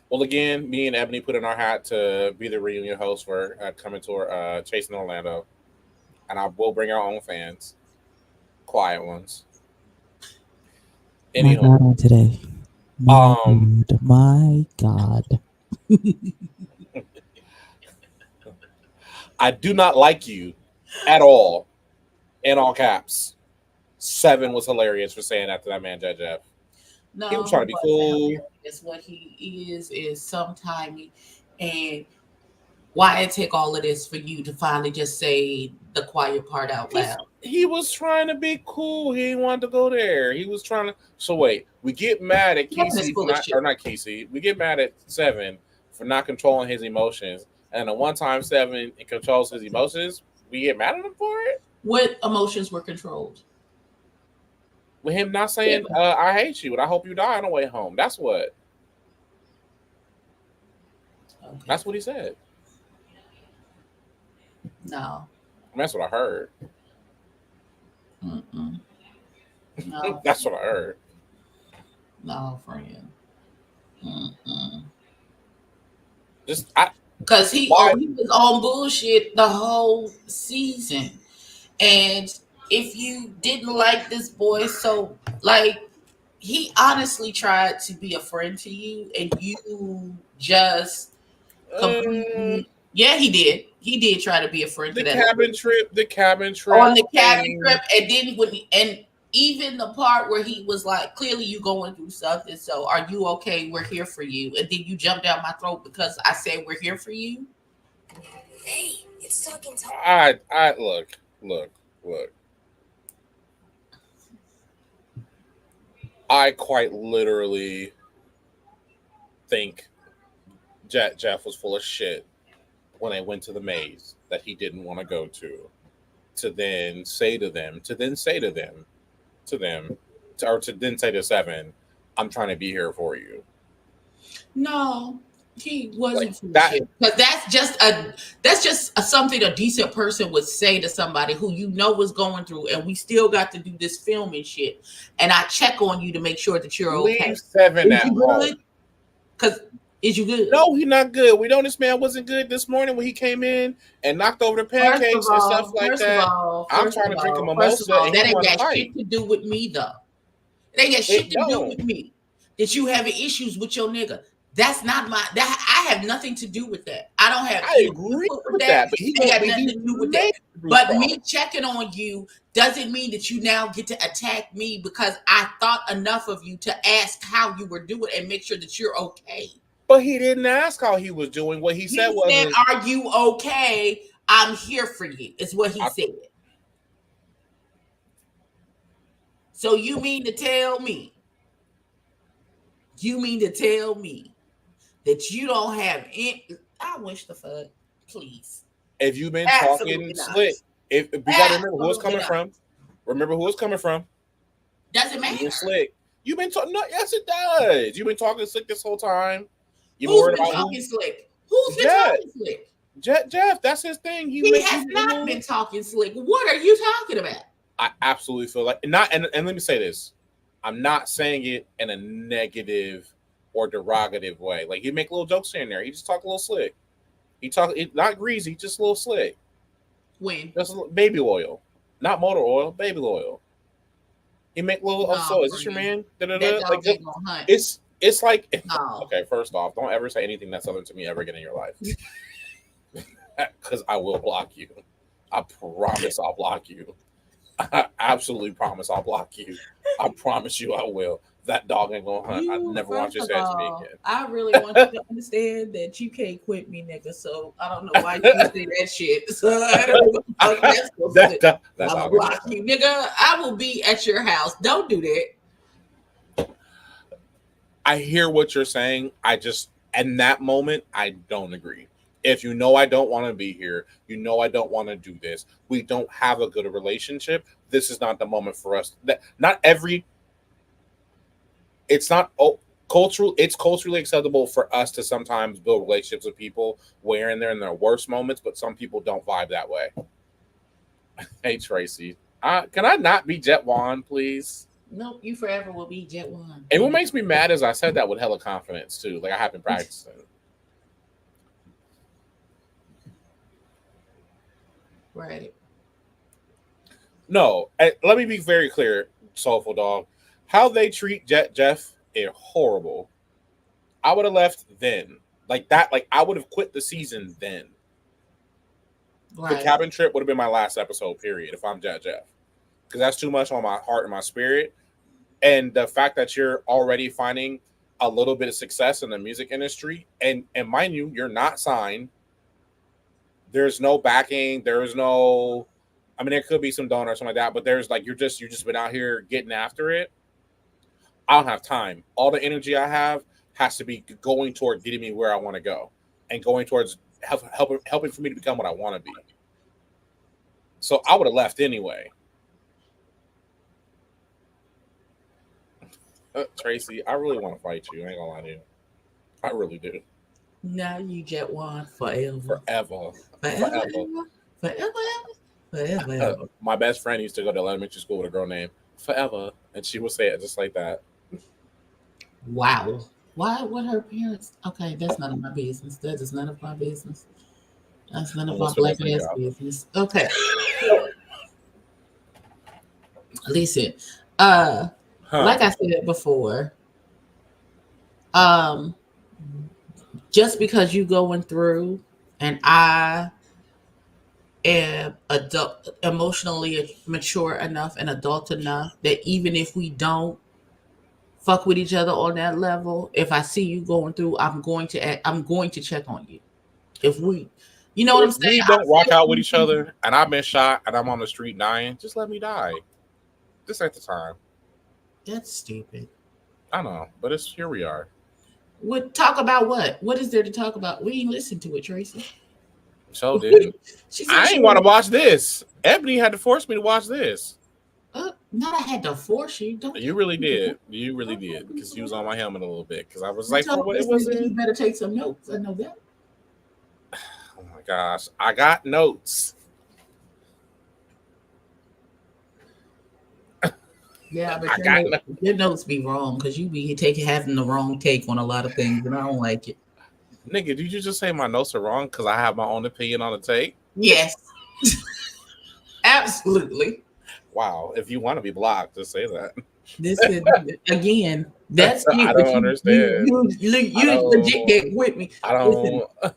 Well, again, me and Ebony put in our hat to be the reunion host for coming to Chasing Orlando. And I will bring our own fans. Quiet ones. My God, on today. My God. I do not like you at all. In all caps. 7 was hilarious for saying that to that man, Judge F. No, he was trying to be cool. It's what he is sometime, and Why it take all of this for you to finally just say the quiet part out loud? He was trying to be cool. He didn't want to go there. He was trying to. So wait, we get mad at Casey or not Casey. We get mad at Seven for not controlling his emotions, and the one time Seven controls his emotions, we get mad at him for it. What emotions were controlled? With him not saying, "I hate you and I hope you die on the way home." That's what. Okay. That's what he said. No. That's what I heard. Mm-mm. No. That's what I heard. No, friend. Mm-mm. Because he was on bullshit the whole season. And if you didn't like this boy, so like he honestly tried to be a friend to you and you just completely yeah, he did. He did try to be a friend to that. The cabin trip. On the cabin trip, and then even the part where he was like, clearly you going through something, so are you okay? We're here for you. And then you jumped down my throat because I said we're here for you. Hey, it's talking to I look. I quite literally think Jeff was full of shit when I went to the maze that he didn't want to go to then say to Seven, I'm trying to be here for you. No, he wasn't because that's just something a decent person would say to somebody who you know was going through, and we still got to do this filming shit, and I check on you to make sure that you're okay. Leave Seven at home. Because is you good? No, he's not good. We know this man wasn't good this morning when he came in and knocked over the pancakes and stuff like that. I'm trying to drink a mimosa. That ain't got shit to do with me, though. It ain't got shit to do with me. That you having issues with your nigga. That's not I have nothing to do with that. I don't have. I agree with that, but he got nothing to do with that. But me checking on you doesn't mean that you now get to attack me because I thought enough of you to ask how you were doing and make sure that you're okay. But he didn't ask how he was doing. What he said was, "Are you okay? I'm here for you." Is what he said. So you mean to tell me? You mean to tell me that you don't have any? I wish the fuck, please. If you've been talking slick, if we gotta remember who it's coming from. Remember who it's coming from. Doesn't matter. You're slick. You've been talking. No, yes, it does. You've been talking slick this whole time. Who's been talking slick? Who's been talking slick? Jeff, that's his thing. He has not been talking slick. What are you talking about? I absolutely feel like not. And let me say this: I'm not saying it in a negative or derogative way. Like he make little jokes here and there. He just talk a little slick. He talk not greasy, just a little slick. When? Just a little, baby oil, not motor oil, baby oil. He make little. So is this your man? Like, it's like okay. First off, don't ever say anything that's southern to me ever again in your life, because I will block you. I promise I'll block you. I absolutely promise I'll block you. I promise you I will. That dog ain't gonna hunt. I never want you to say it to me again. I really want you to understand that you can't quit me, nigga. So I don't know why you say that shit. So I don't know that's I'll block you, nigga. I will be at your house. Don't do that. I hear what you're saying. I just in that moment I don't agree. If you know I don't want to be here, you know I don't want to do this. We don't have a good relationship. This is not the moment for us. It's not cultural. It's culturally acceptable for us to sometimes build relationships with people where they're in their worst moments, but some people don't vibe that way. Hey Tracy, can I not be Jet Wan, please? Nope, you forever will be Jet Wan. And what makes me mad is I said that with hella confidence too. Like I have been practicing. Right. No, let me be very clear, Soulful Dog. How they treat Jeff is horrible. I would have left then. Like that, like I would have quit the season then. Right. The cabin trip would have been my last episode, period, if I'm Jeff. Because that's too much on my heart and my spirit. And the fact that you're already finding a little bit of success in the music industry, and mind you, you're not signed. there's no backing. There is no. I mean, there could be some donor or something like that, but there's like you just been out here getting after it. I don't have time. All the energy I have has to be going toward getting me where I want to go, and going towards helping for me to become what I want to be. So I would have left anyway. Tracy, I really want to fight you. I ain't gonna lie to you. I really do. Now you jet one forever. Forever. My best friend used to go to elementary school with a girl named Forever, and she would say it just like that. Wow. Why? What her parents? Okay, that's none of my business. That is none of my business. That's none of my black ass business. Okay. Listen, like I said before, just because you going through and I am emotionally mature enough and adult enough that even if we don't fuck with each other on that level, if I see you going through, I'm going to check on you. If we, you know what I'm saying? We don't walk out with each other and I've been shot and I'm on the street dying, just let me die. This ain't the time. That's stupid. I know, but here we are. Would talk about what? What is there to talk about? We didn't listen to it, Tracy. So didn't. I ain't want to watch this. Ebony had to force me to watch this. Not I had to force you. You really did. You really did. Because you was on my helmet a little bit. Because I was like, for what it was. You better take some notes. I know that. Oh my gosh. I got notes. Yeah, but your notes be wrong because you be having the wrong take on a lot of things, and I don't like it. Nigga, did you just say my notes are wrong because I have my own opinion on the take? Yes. Absolutely. Wow. If you want to be blocked, just say that. This is, again, that's cute. I don't understand. You legit get with me. I don't. Listen,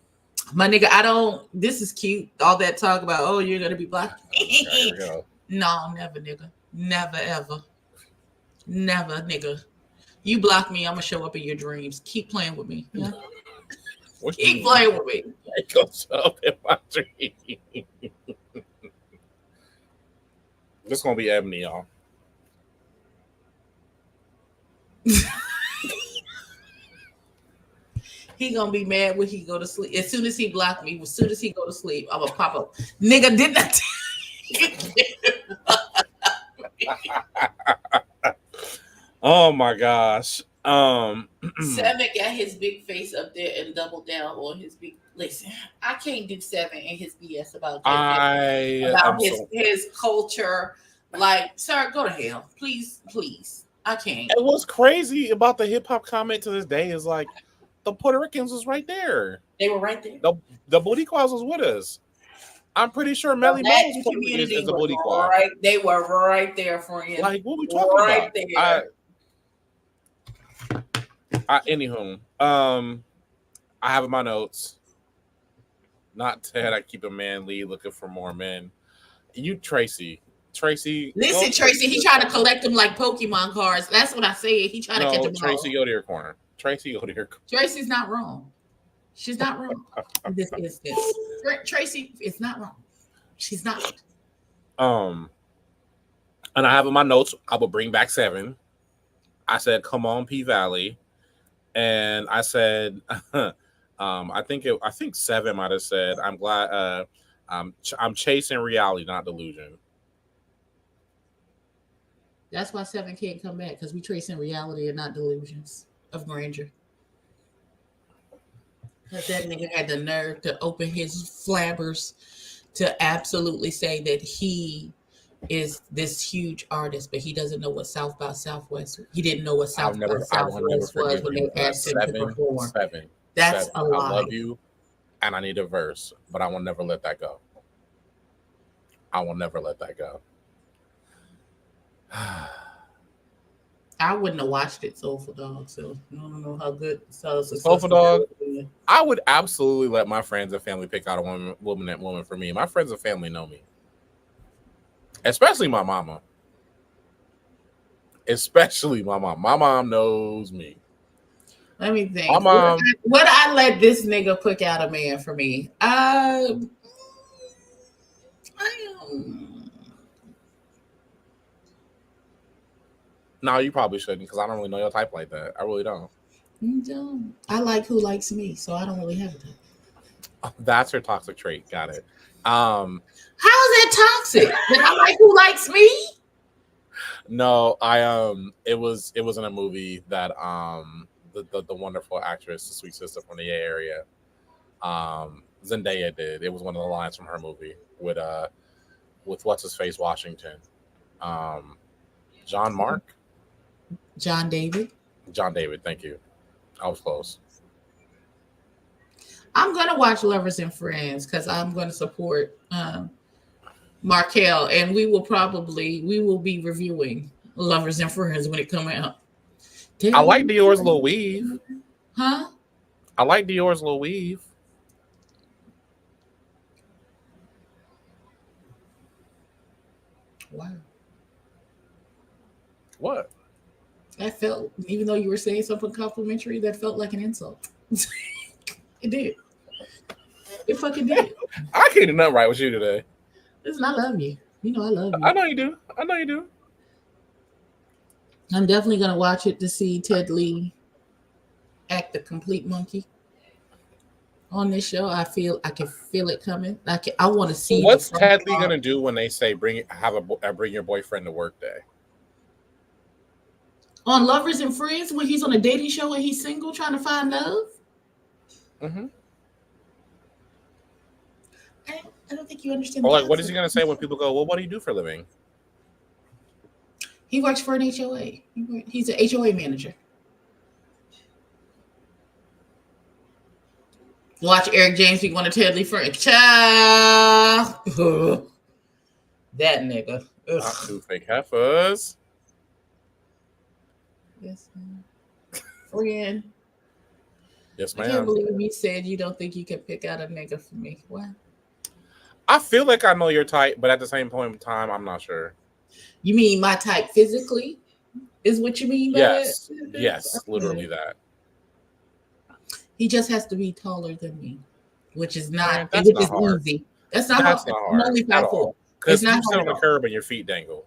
my nigga, this is cute. All that talk about, oh, you're going to be blocked. Okay, go. No, never, nigga. Never, ever. Never, nigga. You block me, I'm gonna show up in your dreams. Keep playing with me. Yeah? Keep playing with me. I go show up in my dreams. This gonna be Ebony, y'all. He gonna be mad when he go to sleep. As soon as he block me, as soon as he go to sleep, I'm gonna pop up. Nigga, didn't I Oh my gosh. Seven got his big face up there and doubled down on his big. Listen, I can't do Seven and his BS about his culture. Like, sir, go to hell, please. I can't. And what's crazy about the hip hop comment to this day is like the Puerto Ricans was right there. They were right there. The Boricuas was with us. I'm pretty sure Melly Mel is a Boricua. Right, they were right there for you. Like, what we talking right about? There. Anywho, I have in my notes. Not that I keep a man lead looking for more men. You, Tracy. Listen, Tracy, he tried to collect them like Pokemon cards. That's what I said. He tried to catch them all. Tracy, go to your corner. Tracy's not wrong. She's not wrong in this instance. Tracy is not wrong. She's not. And I have in my notes, I will bring back Seven. I said, come on, P Valley. And I said, I think Seven might have said, I'm glad I'm chasing reality, not delusion. That's why Seven can't come back, because we tracing reality and not delusions of grandeur. Because that nigga had the nerve to open his flabbers to absolutely say that he is this huge artist, but he doesn't know what South by Southwest. He didn't know what South by Southwest was when they asked him to perform. That's a lie. I love you, and I need a verse, but I will never let that go. I wouldn't have watched it, Soulful Dog, so I don't know how good Soulful Dog. I would absolutely let my friends and family pick out a woman for me. My friends and family know me. Especially my mama. My mom knows me. Let me think. My mom, would I let this nigga pick out a man for me? No, you probably shouldn't because I don't really know your type like that. I really don't. You don't. I like who likes me, so I don't really have a type. That's her toxic trait. Got it. How is that toxic? That I like who likes me? No, it was in a movie that the wonderful actress, the sweet sister from the area, Zendaya did. It was one of the lines from her movie with what's his face Washington, John Mark, John David. John David. Thank you. I was close. I'm gonna watch Lovers and Friends because I'm gonna support Markel, and we will be reviewing Lovers and Friends when it come out. I like Dior's little weave. Huh? I like Dior's little weave. Wow. What? That felt, even though you were saying something complimentary, that felt like an insult. It did. It fucking did. I can't do nothing right with you today. Listen, I love you. You know I love you. I know you do. I know you do. I'm definitely gonna watch it to see Ted Lee act the complete monkey on this show. I can feel it coming. I want to see. What's Ted Lee gonna do when they say bring your boyfriend to work day? On Lovers and Friends, when he's on a dating show and he's single trying to find love? Mm-hmm. I don't think you understand. Or like, what is he gonna say when people go, well, what do you do for a living? He works for an HOA. He's an HOA manager. Watch Eric James be one of Ted Lee friend. Child. That nigga. Ugh. Not two fake heifers. Yes, ma'am. Friend. Yes, I can't ma'am. believe you said you don't think you can pick out a nigga for me. What? I feel like I know your type, but at the same point in time, I'm not sure. You mean my type physically? Is what you mean by yes. that? Yes, literally that. He just has to be taller than me, which is not, that's which not is hard. easy. That's not That's hard. not I'm hard. only 5'4". Because you not sit hard on at the all. curb and your feet dangle.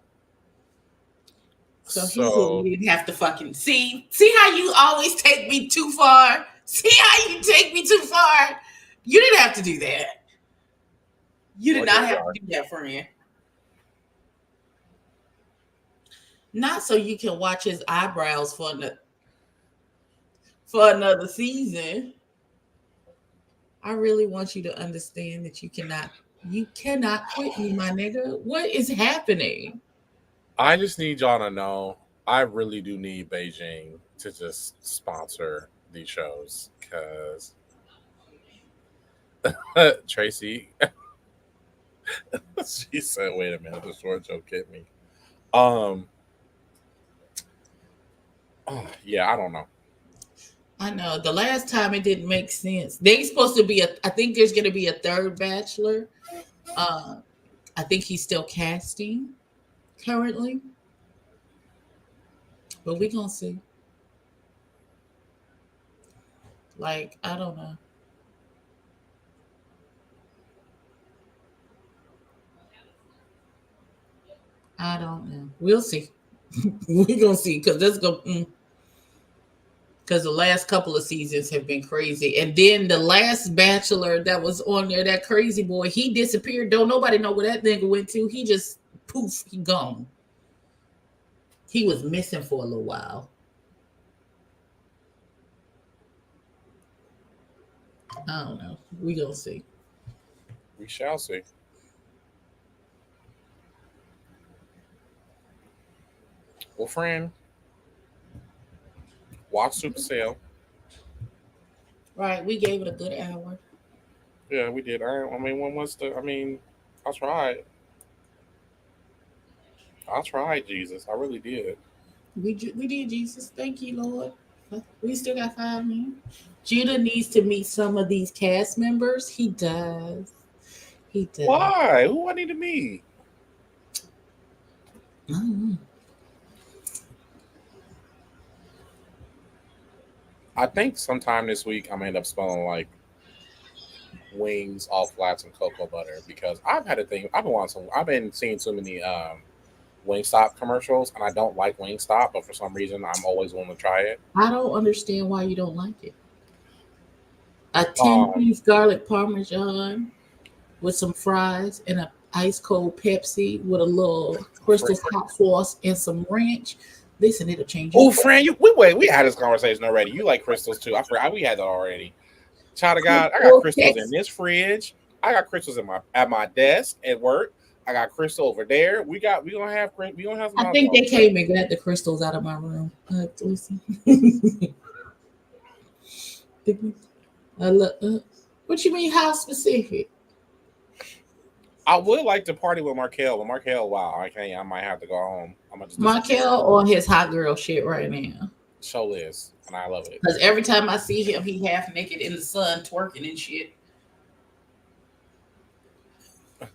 So you didn't have to fucking see how you always take me too far. See how you take me too far. You didn't have to do that. You did not have to do that, friend. Not so you can watch his eyebrows for another season. I really want you to understand that you cannot quit me, my nigga. What is happening? I just need y'all to know I really do need Beijing to just sponsor these shows because Tracy, she said, "Wait a minute, the short joke hit me." Yeah, I don't know. I know the last time it didn't make sense. They're supposed to be I think there's going to be a third Bachelor. I think he's still casting currently, but we're gonna see. Like, I don't know. I don't know. We'll see. We're gonna see because that's going. Because the last couple of seasons have been crazy. And then the last Bachelor that was on there, that crazy boy, he disappeared. Don't nobody know where that nigga went to. He just poof, he gone. He was missing for a little while. I don't know. We gonna see. We shall see. Well, friend, watch Super Sale. Right, we gave it a good hour. Yeah, we did. I mean, when was the? I mean, I tried. I tried, Jesus. I really did. We did, Jesus. Thank you, Lord. We still got 5 minutes. Judah needs to meet some of these cast members. He does. He does. Why? Who I need to meet? I don't know. I think sometime this week I'm gonna end up spelling like wings, all flats, and cocoa butter because I've had a thing. I've been seeing too many Wingstop commercials, and I don't like Wingstop, but for some reason, I'm always willing to try it. I don't understand why you don't like it. A Um, 10-piece garlic parmesan with some fries and a ice cold Pepsi with a little fr- Crystal's hot sauce and some ranch. Listen, it'll change your oh, friend, we had this conversation already. You like crystals too? I forgot we had that already. Child of God, I got whole crystals in text. this fridge. I got crystals in my at my desk at work. I got crystal over there. We gonna have some I hot think sauce. they came and got the crystals out of my room. Listen. What you mean, how specific? I would like to party with Markel, but Markel, wow, I can't. I might have to go home. I'm gonna just disappear. Markel on his hot girl shit right now. Show is, and I love it. Because every time I see him, he half naked in the sun twerking and shit.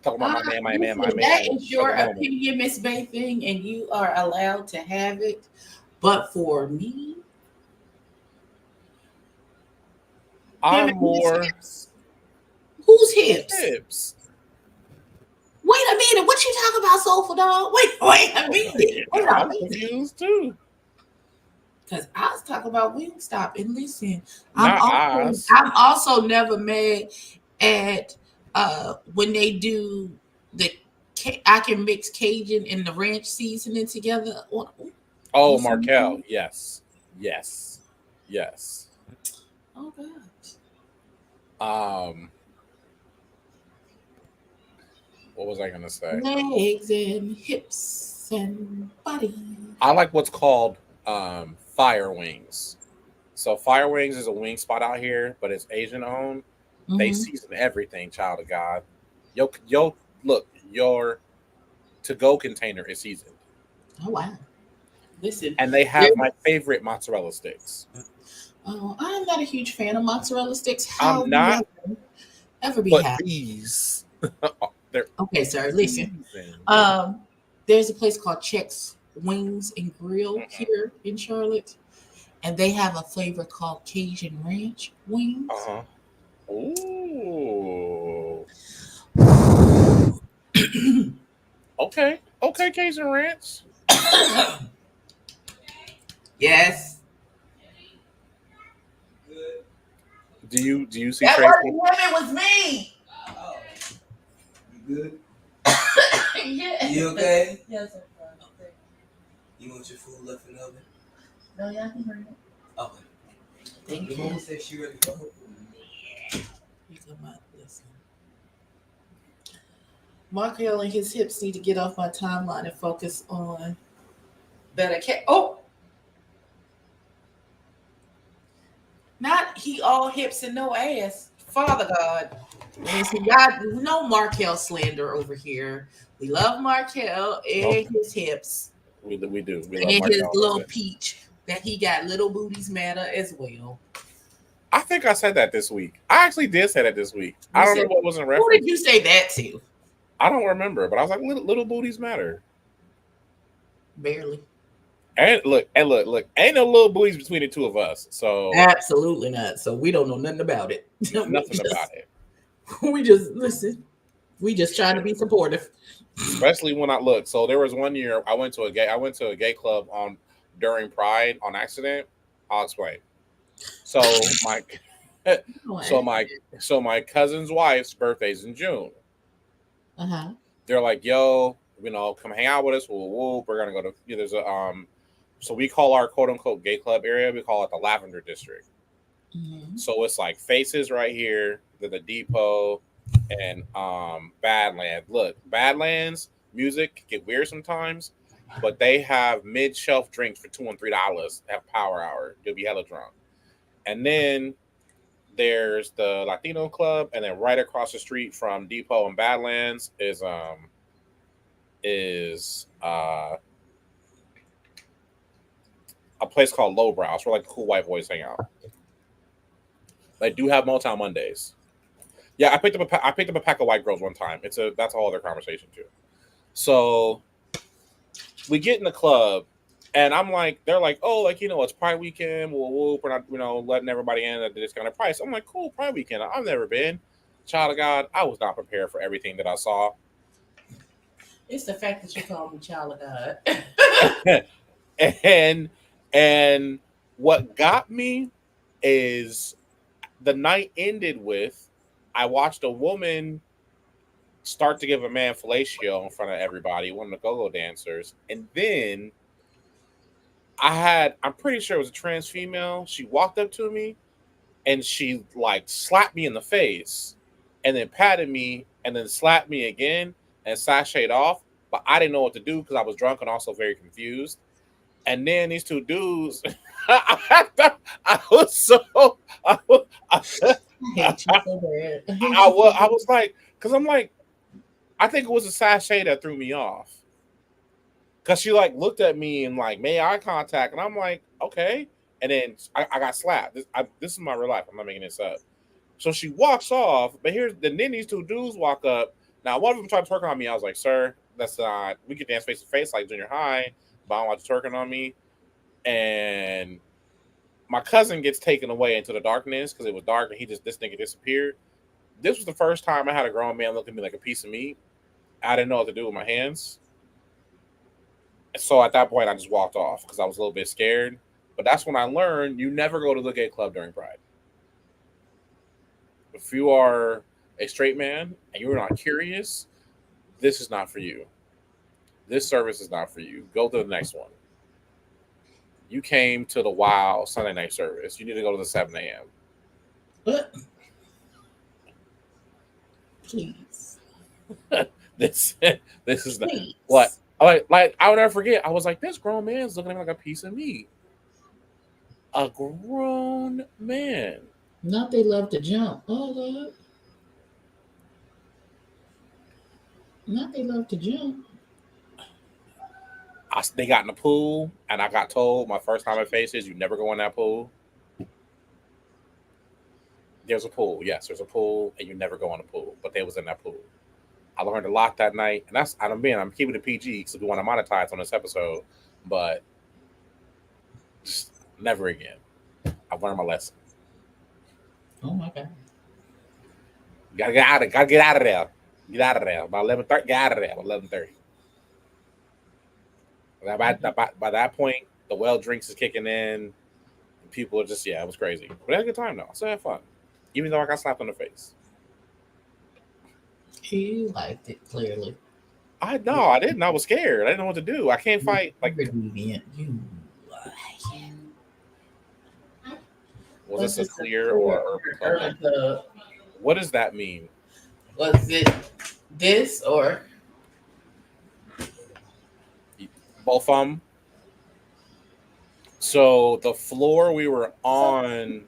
Talking about my man, my Listen, man. that is your Sugar mama. opinion, Miss Bay thing, and you are allowed to have it. But for me, him I'm and his more hips. Whose hips? hips. Wait a minute. What you talking about, Soulful Dog? Wait a minute. Wait a I'm minute. confused too. Because I was talking about Wingstop. And listen, Not eyes. I'm also never mad at when they do the I can mix Cajun and the ranch seasoning together. Oh, Markel. Yes. Oh God. What was I gonna say? Legs and hips and body. I like what's called fire wings. So fire wings is a wing spot out here, but it's Asian owned. They season everything, child of God. Look, your to-go container is seasoned. Oh wow. Listen. And they have my favorite mozzarella sticks. Oh, I'm not a huge fan of mozzarella sticks. I'm not. Ever be But happy. these, they're Okay, sir. Listen. seasoned. There's a place called Check's Wings and Grill here in Charlotte, and they have a flavor called Cajun Ranch wings. Ooh. Okay, Cajun Ranch. Yes. Do you see That Tracy? woman was me. Oh, you good? Yes. You okay? Yes, I'm fine. Okay. You want your food left in the oven? No, y'all can bring it. Okay. Thank The you. woman said she ready for her food. You come out. Listen. Markel and his hips need to get off my timeline and focus on better cat. Oh, not he all hips and no ass. Father God. Listen, God, no Markel slander over here. We love Markel and his hips We do. We love and his Markel. little peach that he got little booties matter as well. I think I said that this week. I actually did say that this week. I don't remember what was in Who reference. did you say that to? I don't remember, but I was like, little booties matter. Barely. And look, ain't no little booties between the two of us. So Absolutely not. So we don't know nothing about it. nothing about it. We just listen. We just trying to be supportive. Especially when I look. So there was one year I went to a gay club during Pride on accident. I'll explain. So my cousin's wife's birthday's in June. Uh-huh. They're like, yo, come hang out with us. We're gonna go to there's a so we call our quote unquote gay club area, we call it the Lavender District. Mm-hmm. So it's like Faces right here, then the Depot, and Badlands. Look, Badlands music can get weird sometimes, but they have mid-shelf drinks for $2 and $3. Have power hour. You'll be hella drunk. And then there's the Latino club, and then right across the street from Depot and Badlands is a place called Lowbrow. It's where like the cool white boys hang out. They do have Motown Mondays. Yeah, I picked up a pack of white girls one time. That's a whole other conversation too. So we get in the club, and I'm like, they're like, oh, like it's Pride weekend. We're not letting everybody in at the discounted price. I'm like, cool, Pride weekend. I've never been. child of God, I was not prepared for everything that I saw. It's the fact that you call me child of God. and what got me is the night ended with I watched a woman start to give a man fellatio in front of everybody, one of the go-go dancers, and then I'm pretty sure it was a trans female. She walked up to me and she like slapped me in the face and then patted me and then slapped me again and sashayed off. But I didn't know what to do because I was drunk and also very confused. And then these two dudes, I was so, I, was- I hate you so bad. I was like, because I'm like, I think it was a sachet that threw me off. Because she like looked at me and like made eye contact, and I'm like, okay. And then I got slapped. This is my real life. I'm not making this up. So she walks off, but then these two dudes walk up. Now one of them tried to twerk on me. I was like, sir, that's not. We could dance face to face like junior high, but I don't want you twerking on me. And my cousin gets taken away into the darkness because it was dark, and this nigga disappeared. This was the first time I had a grown man look at me like a piece of meat. I didn't know what to do with my hands. So at that point, I just walked off because I was a little bit scared. But that's when I learned you never go to the gay club during Pride. If you are a straight man and you're not curious, this is not for you. This service is not for you. Go to the next one. You came to the wild Sunday night service. You need to go to the 7 a.m. What? Please. This is not Please. what. Like I'll never forget. I was like, this grown man's looking at me like a piece of meat. A grown man. Not they love to jump. Oh, Lord. Not they love to jump. They got in the pool, and I got told my first time at Faces, you never go in that pool. There's a pool. Yes, there's a pool, and you never go in the pool. But they was in that pool. I learned a lot that night, and I'm keeping it PG because we want to monetize on this episode, but just never again. I learned my lesson. Oh my God. Gotta get out of there. Get out of there. About 11:30. Get out of there. About 11:30. By that point, the well drinks is kicking in. People are just it was crazy. But I had a good time though. So I had fun, even though I got slapped on the face. You liked it clearly. I didn't. I was scared. I didn't know what to do. I can't fight like. Was this a clear or urban club? What does that mean? Was it this or both of them? So the floor we were on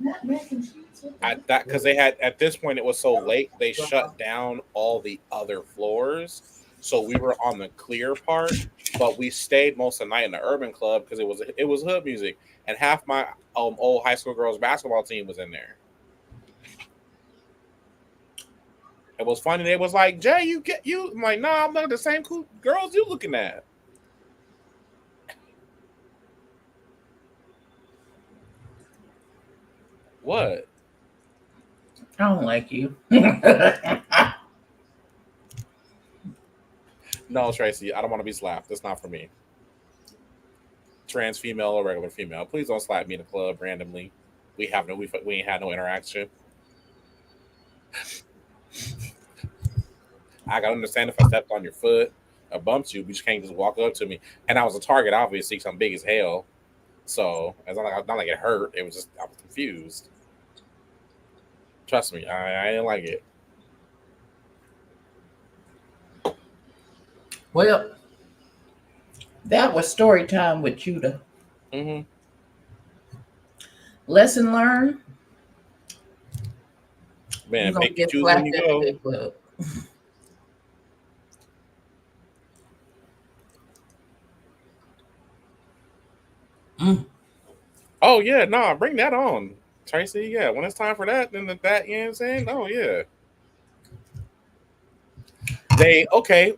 at that because they had at this point it was so late they shut down all the other floors. So we were on the clear part, but we stayed most of the night in the urban club because it was hood music, and half my old high school girls basketball team was in there. It was funny. They was like, Jay, you. I'm like, nah, I'm not the same cool girls you looking at. What? I don't like you. No, Tracy, I don't want to be slapped. That's not for me. Trans female or regular female. Please don't slap me in the club randomly. We ain't had no interaction. I gotta understand if I stepped on your foot or bumped you, but you can't just walk up to me. And I was a target, obviously, because I'm big as hell. So it's not like it hurt. It was just I was confused. Trust me, I didn't like it. Well, that was story time with Judah. Mm-hmm. Lesson learned. Man, You're pick get choose when you go. at the club. Oh yeah, no, bring that on, Tracy. Yeah, when it's time for that, then that you know what I'm saying? Oh yeah.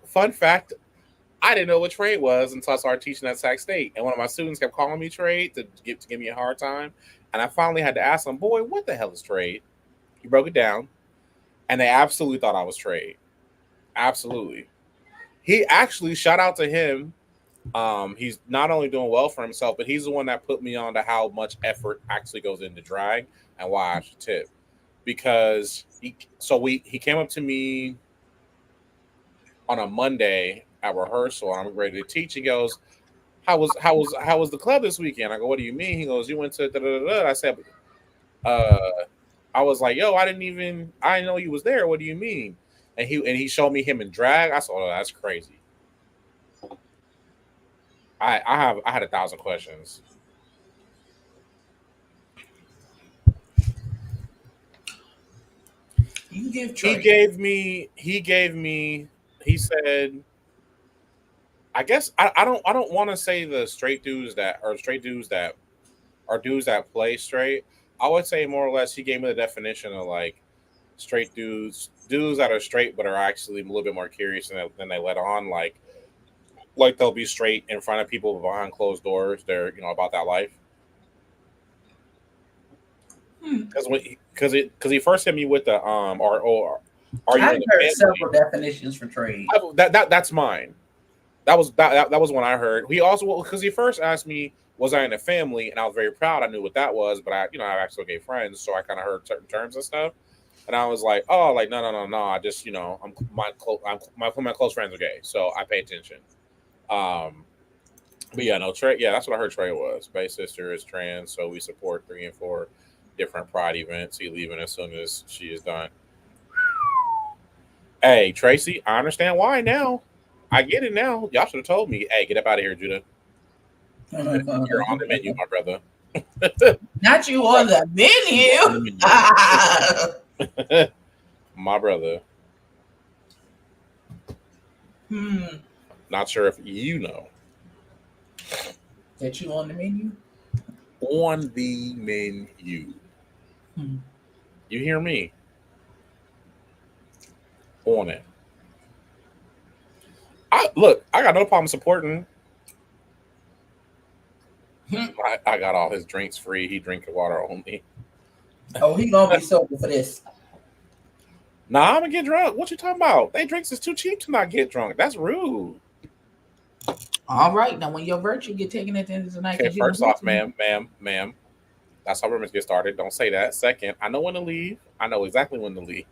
Fun fact. I didn't know what trade was until I started teaching at Sac State. And one of my students kept calling me trade to give me a hard time. And I finally had to ask him, boy, what the hell is trade? He broke it down. and they absolutely thought I was Trey. Absolutely. He actually, shout out to him. He's not only doing well for himself, but he's the one that put me on to how much effort actually goes into drag and why I should tip. Because he came up to me on a Monday at rehearsal. I'm ready to teach. He goes, how was the club this weekend? I go, what do you mean? He goes, you went to da da da da. I said, uh, I was like, yo, I didn't know you was there. What do you mean? And he showed me him in drag. I said, oh, that's crazy. I had 1,000 questions. You give Trey. He said, I guess I don't want to say the straight dudes that are dudes that play straight. I would say more or less he gave me the definition of like straight dudes that are straight but are actually a little bit more curious than they let on. Like they'll be straight in front of people behind closed doors. They're about that life. Because he first hit me with the are you I've heard several definitions for trade. That's mine. That was one I heard. He also, because he first asked me, was I in a family, and I was very proud. I knew what that was, but I actually gave friends, so I kind of heard certain terms and stuff, and I was like, oh, like no. I just my close friends are gay, so I pay attention. But yeah, no, Trey. Yeah, that's what I heard. Trey was. Bae sister is trans, so we support 3 and 4 different pride events. He leaving as soon as she is done. Hey, Tracy, I understand why now. I get it now. Y'all should have told me. Hey, get up out of here, Judah. You're on the menu, my brother. Not you on the menu. My brother. Not sure if you know. That you on the menu? On the menu. You hear me? On it. I got no problem supporting. I got all his drinks free. He drinking water only. Oh, he gonna be sober for this. Nah, I'm gonna get drunk. What you talking about? They drinks is too cheap to not get drunk. That's rude. All right, now when your virtue get taken at the end of the night. Okay, first off, ma'am. That's how rumors get started. Don't say that. Second, I know when to leave. I know exactly when to leave.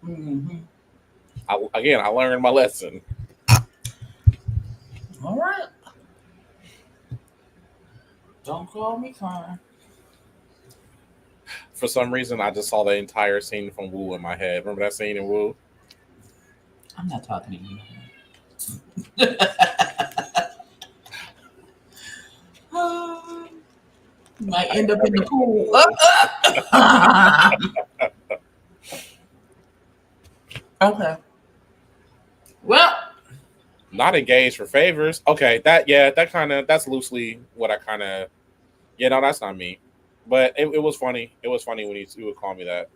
Mm-hmm. I learned my lesson. All right. Don't call me crying. For some reason, I just saw the entire scene from Woo in my head. Remember that scene in Woo? I'm not talking to you. Might end up in the pool. Okay. Well, not engaged for favors. Okay, that's loosely what I kind of. Yeah, no, that's not me. But it was funny. It was funny when he would call me that.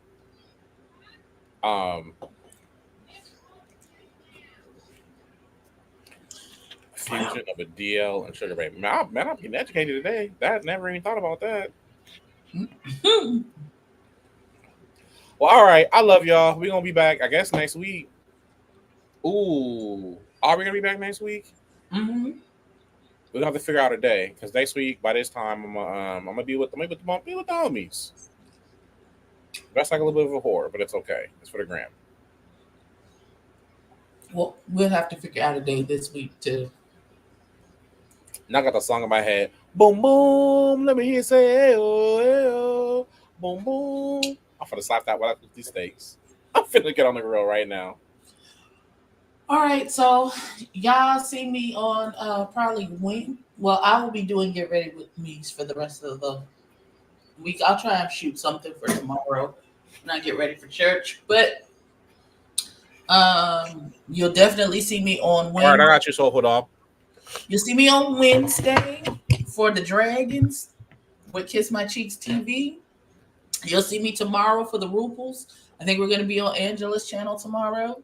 Fusion of a DL and Sugar Baby. Man, I'm getting educated today. That never even thought about that. Well, all right. I love y'all. We're gonna be back, I guess, next week. Ooh, are we gonna be back next week? Mm-hmm. We're gonna have to figure out a day because next week, by this time, I'm gonna be with the homies. That's like a little bit of a whore, but it's okay. It's for the gram. Well, we'll have to figure out a day this week too. Now I got the song in my head. Boom boom, let me hear you say hey, boom boom. I'm finna slap that while I cook these steaks. I'm finna get on the grill right now. All right, so y'all see me on probably when? Well, I will be doing Get Ready With Me's for the rest of the week. I'll try and shoot something for tomorrow when I get ready for church. But you'll definitely see me on Wednesday. All right, I got you, Soulful Dog. You'll see me on Wednesday for the Dragons with Kiss My Cheeks TV. You'll see me tomorrow for the Ruples. I think we're going to be on Angela's channel tomorrow.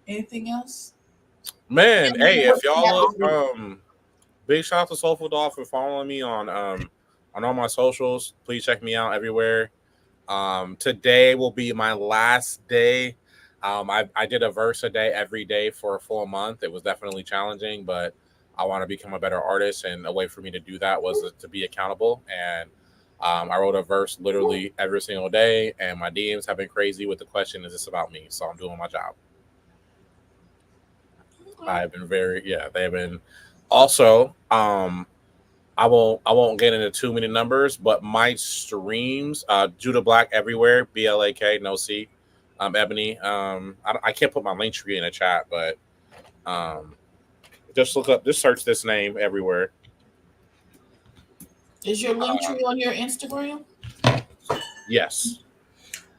Anything else? Man, hey, if y'all look, big shout out to Soulful Dog for following me on on all my socials. Please check me out everywhere. Today will be my last day. I did a verse a day every day for a full month. It was definitely challenging, but I want to become a better artist, and a way for me to do that was to be accountable. And I wrote a verse literally every single day, and my DMs have been crazy with the question, "Is this about me?" So I'm doing my job. I've been they have been also. I won't get into too many numbers, but my streams, Judah Black everywhere, BLAK, no C, Ebony. I can't put my link tree in the chat, but just search this name everywhere. Is your link tree on your Instagram? Yes.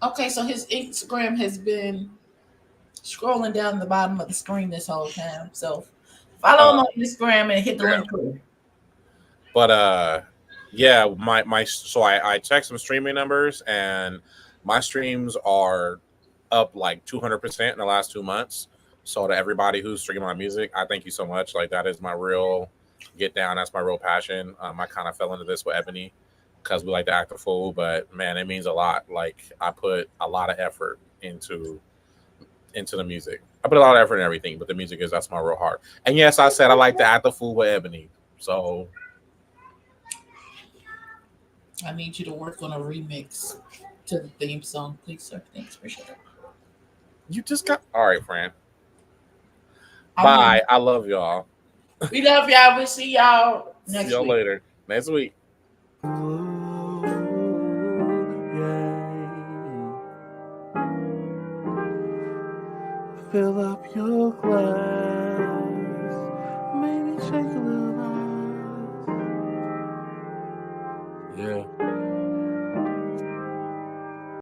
Okay, so his Instagram has been scrolling down the bottom of the screen this whole time. So follow him on Instagram and hit the link tree. But yeah, my so I checked some streaming numbers, and my streams are up like 200% in the last 2 months. So to everybody who's streaming my music, I thank you so much. Like, that is my real get down. That's my real passion. I kind of fell into this with Ebony because we like to act a fool, but man, it means a lot. Like, I put a lot of effort into the music. I put a lot of effort in everything, but the music that's my real heart. And yes, I said I like to act a fool with Ebony. So I need you to work on a remix to the theme song, please, sir. Thanks, appreciate it. You just got all right, Fran. Bye. I love y'all. We love y'all. We'll see y'all next week. See y'all later. Next week. Fill up your glass.